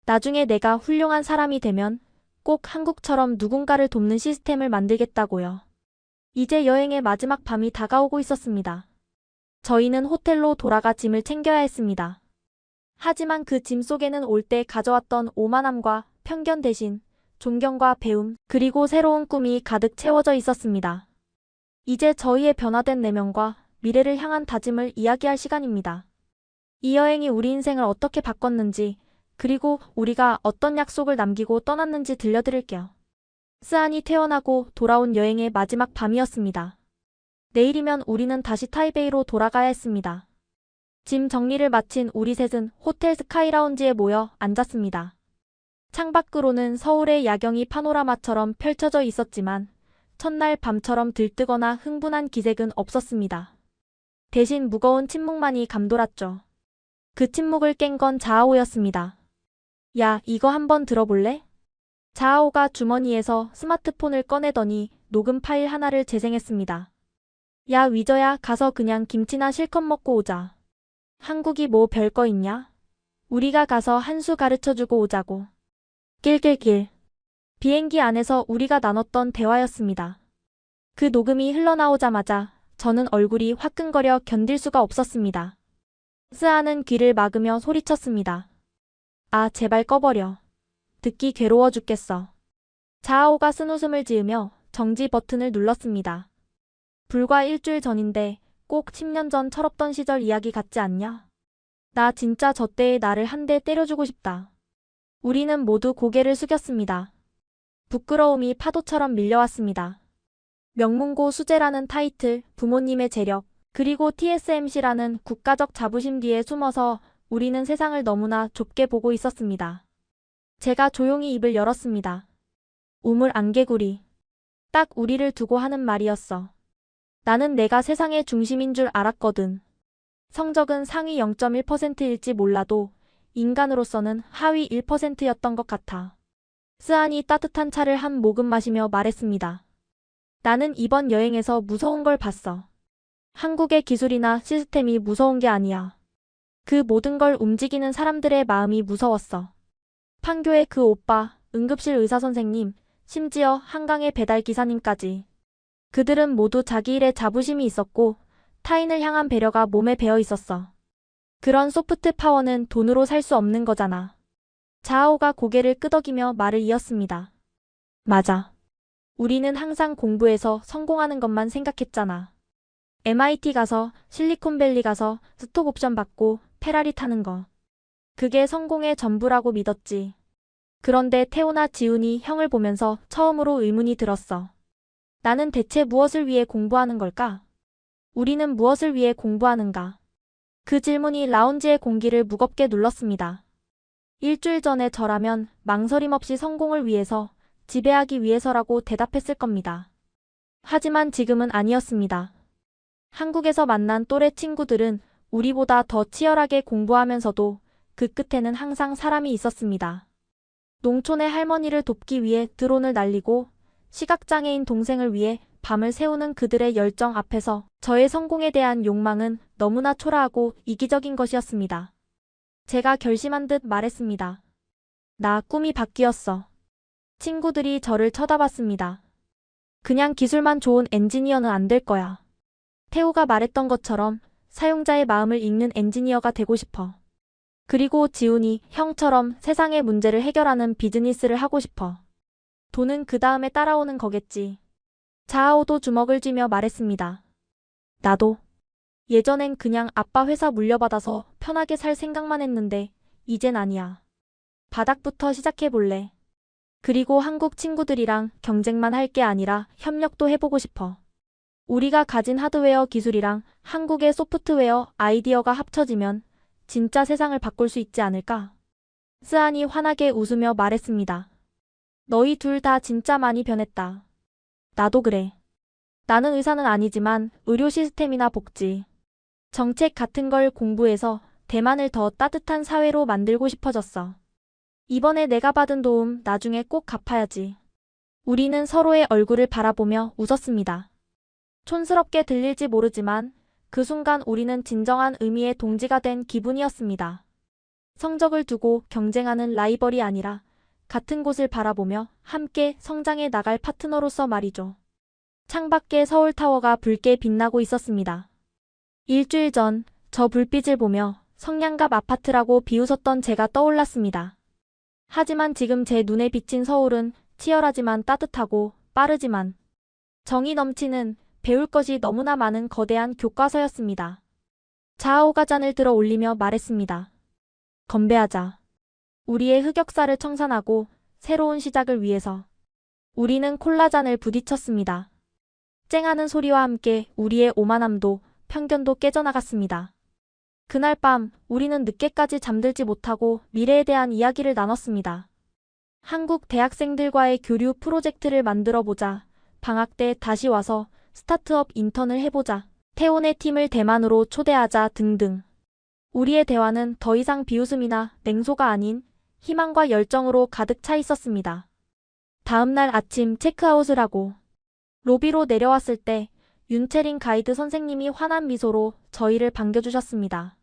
나중에 내가 훌륭한 사람이 되면 꼭 한국처럼 누군가를 돕는 시스템을 만들겠다고요. 이제 여행의 마지막 밤이 다가오고 있었습니다. 저희는 호텔로 돌아가 짐을 챙겨야 했습니다. 하지만 그 짐 속에는 올 때 가져왔던 오만함과 편견 대신 존경과 배움, 그리고 새로운 꿈이 가득 채워져 있었습니다. 이제 저희의 변화된 내면과 미래를 향한 다짐을 이야기할 시간입니다. 이 여행이 우리 인생을 어떻게 바꿨는지, 그리고 우리가 어떤 약속을 남기고 떠났는지 들려드릴게요. 스안이 태어나고 돌아온 여행의 마지막 밤이었습니다. 내일이면 우리는 다시 타이베이로 돌아가야 했습니다. 짐 정리를 마친 우리 셋은 호텔 스카이라운지에 모여 앉았습니다. 창밖으로는 서울의 야경이 파노라마처럼 펼쳐져 있었지만 첫날 밤처럼 들뜨거나 흥분한 기색은 없었습니다. 대신 무거운 침묵만이 감돌았죠. 그 침묵을 깬 건 자아오였습니다. 야, 이거 한번 들어볼래? 자아오가 주머니에서 스마트폰을 꺼내더니 녹음 파일 하나를 재생했습니다. 야, 위저야, 가서 그냥 김치나 실컷 먹고 오자. 한국이 뭐 별거 있냐? 우리가 가서 한 수 가르쳐주고 오자고. 낄낄낄. 비행기 안에서 우리가 나눴던 대화였습니다. 그 녹음이 흘러나오자마자 저는 얼굴이 화끈거려 견딜 수가 없었습니다. 스아는 귀를 막으며 소리쳤습니다. 아, 제발 꺼버려. 듣기 괴로워 죽겠어. 자아오가 쓴웃음을 지으며 정지 버튼을 눌렀습니다. 불과 일주일 전인데 꼭 10년 전 철없던 시절 이야기 같지 않냐? 나 진짜 저 때의 나를 한 대 때려주고 싶다. 우리는 모두 고개를 숙였습니다. 부끄러움이 파도처럼 밀려왔습니다. 명문고 수재라는 타이틀, 부모님의 재력, 그리고 TSMC라는 국가적 자부심 뒤에 숨어서 우리는 세상을 너무나 좁게 보고 있었습니다. 제가 조용히 입을 열었습니다. 우물 안개구리. 딱 우리를 두고 하는 말이었어. 나는 내가 세상의 중심인 줄 알았거든. 성적은 상위 0.1%일지 몰라도 인간으로서는 하위 1%였던 것 같아. 스안이 따뜻한 차를 한 모금 마시며 말했습니다. 나는 이번 여행에서 무서운 걸 봤어. 한국의 기술이나 시스템이 무서운 게 아니야. 그 모든 걸 움직이는 사람들의 마음이 무서웠어. 판교의 그 오빠, 응급실 의사 선생님, 심지어 한강의 배달 기사님까지. 그들은 모두 자기 일에 자부심이 있었고 타인을 향한 배려가 몸에 배어 있었어. 그런 소프트 파워는 돈으로 살 수 없는 거잖아. 자아오가 고개를 끄덕이며 말을 이었습니다. 맞아. 우리는 항상 공부해서 성공하는 것만 생각했잖아. MIT 가서 실리콘밸리 가서 스톡 옵션 받고 페라리 타는 거. 그게 성공의 전부라고 믿었지. 그런데 태호나 지훈이 형을 보면서 처음으로 의문이 들었어. 나는 대체 무엇을 위해 공부하는 걸까? 우리는 무엇을 위해 공부하는가? 그 질문이 라운지의 공기를 무겁게 눌렀습니다. 일주일 전에 저라면 망설임 없이 성공을 위해서, 지배하기 위해서라고 대답했을 겁니다. 하지만 지금은 아니었습니다. 한국에서 만난 또래 친구들은 우리보다 더 치열하게 공부하면서도 그 끝에는 항상 사람이 있었습니다. 농촌의 할머니를 돕기 위해 드론을 날리고 시각장애인 동생을 위해 밤을 새우는 그들의 열정 앞에서 저의 성공에 대한 욕망은 너무나 초라하고 이기적인 것이었습니다. 제가 결심한 듯 말했습니다. 나 꿈이 바뀌었어. 친구들이 저를 쳐다봤습니다. 그냥 기술만 좋은 엔지니어는 안 될 거야. 태우가 말했던 것처럼 사용자의 마음을 읽는 엔지니어가 되고 싶어. 그리고 지훈이 형처럼 세상의 문제를 해결하는 비즈니스를 하고 싶어. 돈은 그 다음에 따라오는 거겠지. 자아오도 주먹을 쥐며 말했습니다. 나도. 예전엔 그냥 아빠 회사 물려받아서 편하게 살 생각만 했는데 이젠 아니야. 바닥부터 시작해볼래. 그리고 한국 친구들이랑 경쟁만 할 게 아니라 협력도 해보고 싶어. 우리가 가진 하드웨어 기술이랑 한국의 소프트웨어 아이디어가 합쳐지면 진짜 세상을 바꿀 수 있지 않을까? 스안이 환하게 웃으며 말했습니다. 너희 둘 다 진짜 많이 변했다. 나도 그래. 나는 의사는 아니지만 의료 시스템이나 복지, 정책 같은 걸 공부해서 대만을 더 따뜻한 사회로 만들고 싶어졌어. 이번에 내가 받은 도움 나중에 꼭 갚아야지. 우리는 서로의 얼굴을 바라보며 웃었습니다. 촌스럽게 들릴지 모르지만 그 순간 우리는 진정한 의미의 동지가 된 기분이었습니다. 성적을 두고 경쟁하는 라이벌이 아니라 같은 곳을 바라보며 함께 성장해 나갈 파트너로서 말이죠. 창밖에 서울타워가 붉게 빛나고 있었습니다. 일주일 전 저 불빛을 보며 성냥갑 아파트라고 비웃었던 제가 떠올랐습니다. 하지만 지금 제 눈에 비친 서울은 치열하지만 따뜻하고 빠르지만 정이 넘치는 배울 것이 너무나 많은 거대한 교과서였습니다. 자아오가 잔을 들어 올리며 말했습니다. 건배하자. 우리의 흑역사를 청산하고 새로운 시작을 위해서. 우리는 콜라잔을 부딪혔습니다. 쨍하는 소리와 함께 우리의 오만함도 편견도 깨져나갔습니다. 그날 밤 우리는 늦게까지 잠들지 못하고 미래에 대한 이야기를 나눴습니다. 한국 대학생들과의 교류 프로젝트를 만들어보자. 방학 때 다시 와서 스타트업 인턴을 해보자. 태온의 팀을 대만으로 초대하자 등등. 우리의 대화는 더 이상 비웃음이나 냉소가 아닌 희망과 열정으로 가득 차 있었습니다. 다음날 아침 체크아웃을 하고 로비로 내려왔을 때 윤채린 가이드 선생님이 환한 미소로 저희를 반겨주셨습니다.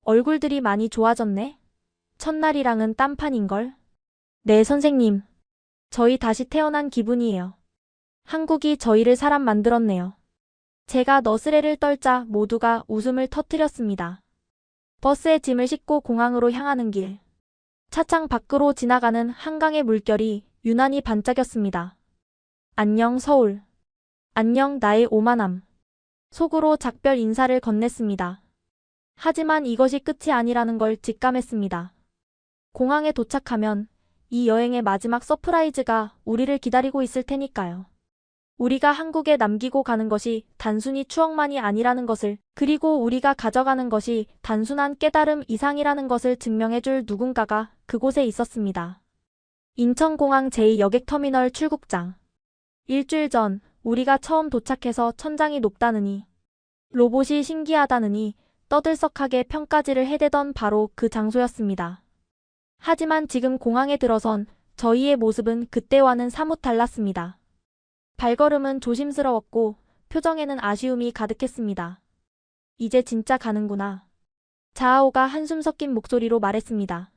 얼굴들이 많이 좋아졌네? 첫날이랑은 딴판인걸? 네, 선생님. 저희 다시 태어난 기분이에요. 한국이 저희를 사람 만들었네요. 제가 너스레를 떨자 모두가 웃음을 터뜨렸습니다. 버스에 짐을 싣고 공항으로 향하는 길. 차창 밖으로 지나가는 한강의 물결이 유난히 반짝였습니다. 안녕 서울. 안녕 나의 오만함. 속으로 작별 인사를 건넸습니다. 하지만 이것이 끝이 아니라는 걸 직감했습니다. 공항에 도착하면 이 여행의 마지막 서프라이즈가 우리를 기다리고 있을 테니까요. 우리가 한국에 남기고 가는 것이 단순히 추억만이 아니라는 것을, 그리고 우리가 가져가는 것이 단순한 깨달음 이상이라는 것을 증명해줄 누군가가 그곳에 있었습니다. 인천공항 제2여객터미널 출국장. 일주일 전 우리가 처음 도착해서 천장이 높다느니, 로봇이 신기하다느니 떠들썩하게 평가지를 해대던 바로 그 장소였습니다. 하지만 지금 공항에 들어선 저희의 모습은 그때와는 사뭇 달랐습니다. 발걸음은 조심스러웠고 표정에는 아쉬움이 가득했습니다. 이제 진짜 가는구나. 자아오가 한숨 섞인 목소리로 말했습니다.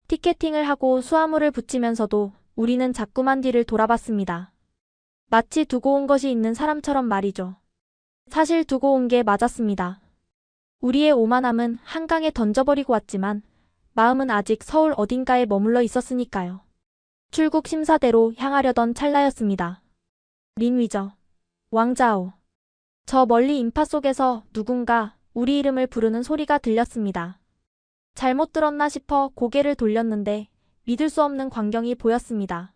티켓팅을 하고 수화물을 붙이면서도 우리는 자꾸만 뒤를 돌아봤습니다. 마치 두고 온 것이 있는 사람처럼 말이죠. 사실 두고 온 게 맞았습니다. 우리의 오만함은 한강에 던져버리고 왔지만 마음은 아직 서울 어딘가에 머물러 있었으니까요. 출국 심사대로 향하려던 찰나였습니다. 린위저. 왕자오. 저 멀리 인파 속에서 누군가 우리 이름을 부르는 소리가 들렸습니다. 잘못 들었나 싶어 고개를 돌렸는데 믿을 수 없는 광경이 보였습니다.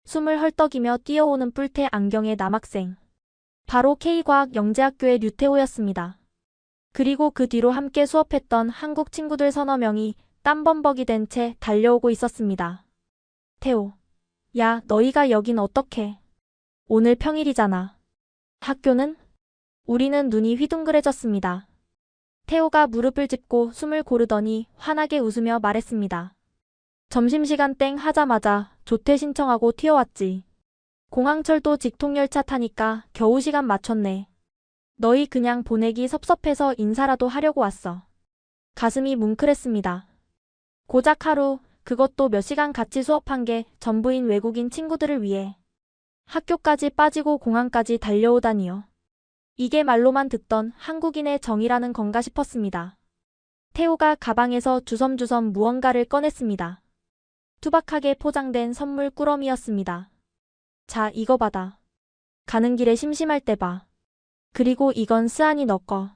숨을 헐떡이며 뛰어오는 뿔테 안경의 남학생. 바로 K과학영재학교의 류태호였습니다. 그리고 그 뒤로 함께 수업했던 한국 친구들 서너 명이 땀범벅이 된 채 달려오고 있었습니다. 태호. 야, 너희가 여긴 어떡해? 오늘 평일이잖아. 학교는? 우리는 눈이 휘둥그레졌습니다. 태호가 무릎을 짚고 숨을 고르더니 환하게 웃으며 말했습니다. 점심시간 땡 하자마자 조퇴 신청하고 튀어왔지. 공항철도 직통열차 타니까 겨우 시간 맞췄네. 너희 그냥 보내기 섭섭해서 인사라도 하려고 왔어. 가슴이 뭉클했습니다. 고작 하루, 그것도 몇 시간 같이 수업한 게 전부인 외국인 친구들을 위해. 학교까지 빠지고 공항까지 달려오다니요. 이게 말로만 듣던 한국인의 정이라는 건가 싶었습니다. 태호가 가방에서 주섬주섬 무언가를 꺼냈습니다. 투박하게 포장된 선물 꾸러미였습니다. 자, 이거 받아. 가는 길에 심심할 때 봐. 그리고 이건 스안이 너 거.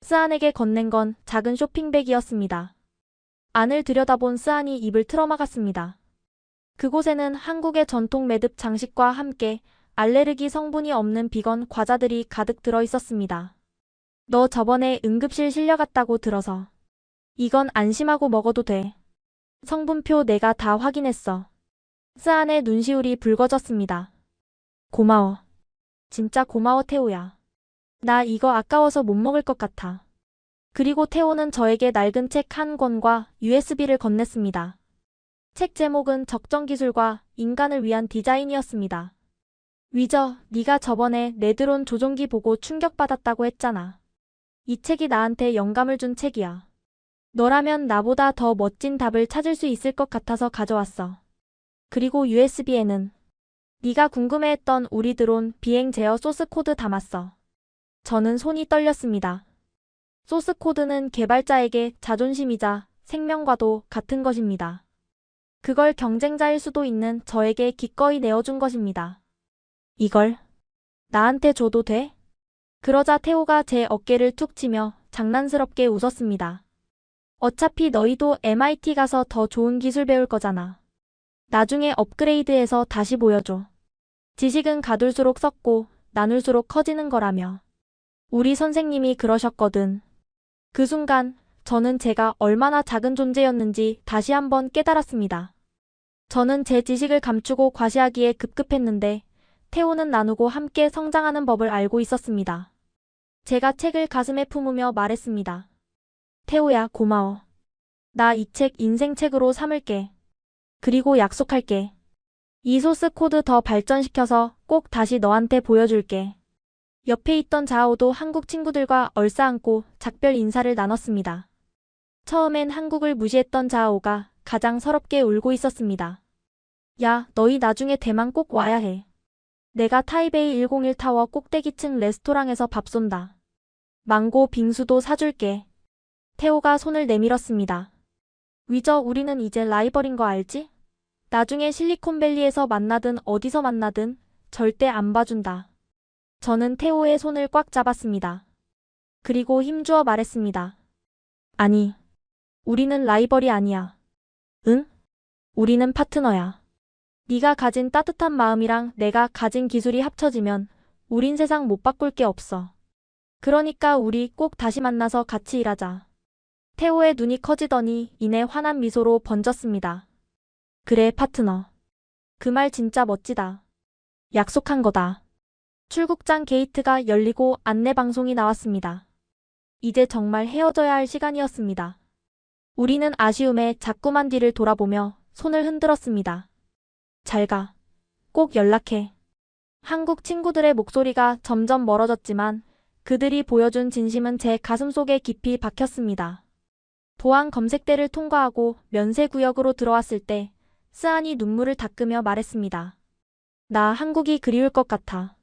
스안에게 건넨 건 작은 쇼핑백이었습니다. 안을 들여다본 스안이 입을 틀어막았습니다. 그곳에는 한국의 전통 매듭 장식과 함께 알레르기 성분이 없는 비건 과자들이 가득 들어 있었습니다. 너 저번에 응급실 실려갔다고 들어서. 이건 안심하고 먹어도 돼. 성분표 내가 다 확인했어. 스안의 눈시울이 붉어졌습니다. 고마워. 진짜 고마워 태호야. 나 이거 아까워서 못 먹을 것 같아. 그리고 태호는 저에게 낡은 책 한 권과 USB를 건넸습니다. 책 제목은 적정기술과 인간을 위한 디자인이었습니다. 위저, 네가 저번에 레드론 조종기 보고 충격받았다고 했잖아. 이 책이 나한테 영감을 준 책이야. 너라면 나보다 더 멋진 답을 찾을 수 있을 것 같아서 가져왔어. 그리고 USB에는 네가 궁금해했던 우리 드론 비행 제어 소스 코드 담았어. 저는 손이 떨렸습니다. 소스 코드는 개발자에게 자존심이자 생명과도 같은 것입니다. 그걸 경쟁자일 수도 있는 저에게 기꺼이 내어준 것입니다. 이걸 나한테 줘도 돼? 그러자 태호가 제 어깨를 툭 치며 장난스럽게 웃었습니다. 어차피 너희도 MIT 가서 더 좋은 기술 배울 거잖아. 나중에 업그레이드해서 다시 보여줘. 지식은 가둘수록 썩고 나눌수록 커지는 거라며. 우리 선생님이 그러셨거든. 그 순간 저는 제가 얼마나 작은 존재였는지 다시 한번 깨달았습니다. 저는 제 지식을 감추고 과시하기에 급급했는데 태호는 나누고 함께 성장하는 법을 알고 있었습니다. 제가 책을 가슴에 품으며 말했습니다. 태호야, 고마워. 나 이 책 인생책으로 삼을게. 그리고 약속할게. 이 소스 코드 더 발전시켜서 꼭 다시 너한테 보여줄게. 옆에 있던 자오도 한국 친구들과 얼싸안고 작별 인사를 나눴습니다. 처음엔 한국을 무시했던 자오가 가장 서럽게 울고 있었습니다. 야, 너희 나중에 대만 꼭 와야 해. 내가 타이베이 101 타워 꼭대기층 레스토랑에서 밥 쏜다. 망고 빙수도 사줄게. 태호가 손을 내밀었습니다. 위저, 우리는 이제 라이벌인 거 알지? 나중에 실리콘밸리에서 만나든 어디서 만나든 절대 안 봐준다. 저는 태호의 손을 꽉 잡았습니다. 그리고 힘주어 말했습니다. 아니, 우리는 라이벌이 아니야. 응? 우리는 파트너야. 네가 가진 따뜻한 마음이랑 내가 가진 기술이 합쳐지면 우린 세상 못 바꿀 게 없어. 그러니까 우리 꼭 다시 만나서 같이 일하자. 태호의 눈이 커지더니 이내 환한 미소로 번졌습니다. 그래, 파트너. 그 말 진짜 멋지다. 약속한 거다. 출국장 게이트가 열리고 안내방송이 나왔습니다. 이제 정말 헤어져야 할 시간이었습니다. 우리는 아쉬움에 자꾸만 뒤를 돌아보며 손을 흔들었습니다. 잘 가. 꼭 연락해. 한국 친구들의 목소리가 점점 멀어졌지만 그들이 보여준 진심은 제 가슴속에 깊이 박혔습니다. 보안 검색대를 통과하고 면세구역으로 들어왔을 때 스안이 눈물을 닦으며 말했습니다. 나 한국이 그리울 것 같아.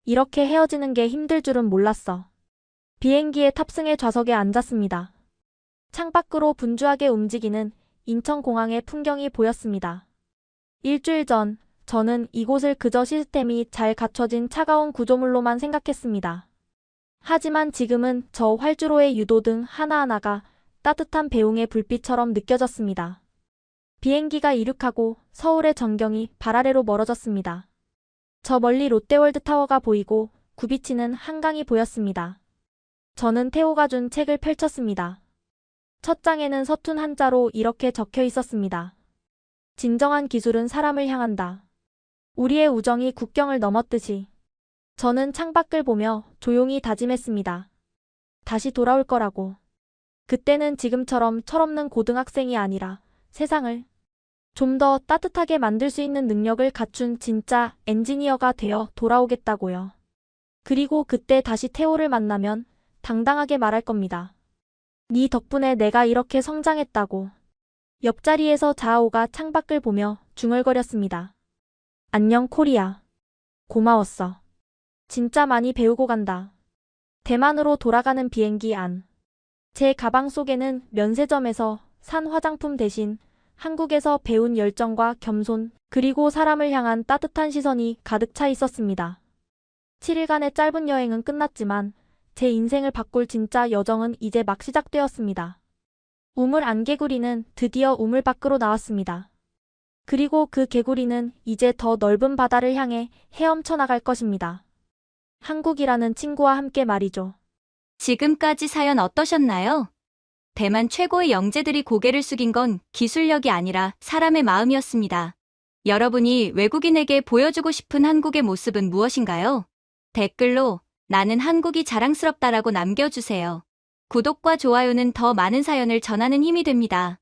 이렇게 헤어지는 게 힘들 줄은 몰랐어. 비행기에 탑승해 좌석에 앉았습니다. 창밖으로 분주하게 움직이는 인천공항의 풍경이 보였습니다. 일주일 전 저는 이곳을 그저 시스템이 잘 갖춰진 차가운 구조물로만 생각했습니다. 하지만 지금은 저 활주로의 유도등 하나하나가 따뜻한 배웅의 불빛처럼 느껴졌습니다. 비행기가 이륙하고 서울의 전경이 발 아래로 멀어졌습니다. 저 멀리 롯데월드 타워가 보이고 굽이치는 한강이 보였습니다. 저는 태호가 준 책을 펼쳤습니다. 첫 장에는 서툰 한자로 이렇게 적혀 있었습니다. 진정한 기술은 사람을 향한다. 우리의 우정이 국경을 넘었듯이. 저는 창밖을 보며 조용히 다짐했습니다. 다시 돌아올 거라고. 그때는 지금처럼 철없는 고등학생이 아니라 세상을 좀 더 따뜻하게 만들 수 있는 능력을 갖춘 진짜 엔지니어가 되어 돌아오겠다고요. 그리고 그때 다시 태호를 만나면 당당하게 말할 겁니다. 네 덕분에 내가 이렇게 성장했다고. 옆자리에서 자아오가 창밖을 보며 중얼거렸습니다. 안녕 코리아. 고마웠어. 진짜 많이 배우고 간다. 대만으로 돌아가는 비행기 안. 제 가방 속에는 면세점에서 산 화장품 대신 한국에서 배운 열정과 겸손, 그리고 사람을 향한 따뜻한 시선이 가득 차 있었습니다. 7일간의 짧은 여행은 끝났지만 제 인생을 바꿀 진짜 여정은 이제 막 시작되었습니다. 우물 안개구리는 드디어 우물 밖으로 나왔습니다. 그리고 그 개구리는 이제 더 넓은 바다를 향해 헤엄쳐 나갈 것입니다. 한국이라는 친구와 함께 말이죠. 지금까지 사연 어떠셨나요? 대만 최고의 영재들이 고개를 숙인 건 기술력이 아니라 사람의 마음이었습니다. 여러분이 외국인에게 보여주고 싶은 한국의 모습은 무엇인가요? 댓글로 나는 한국이 자랑스럽다라고 남겨주세요. 구독과 좋아요는 더 많은 사연을 전하는 힘이 됩니다.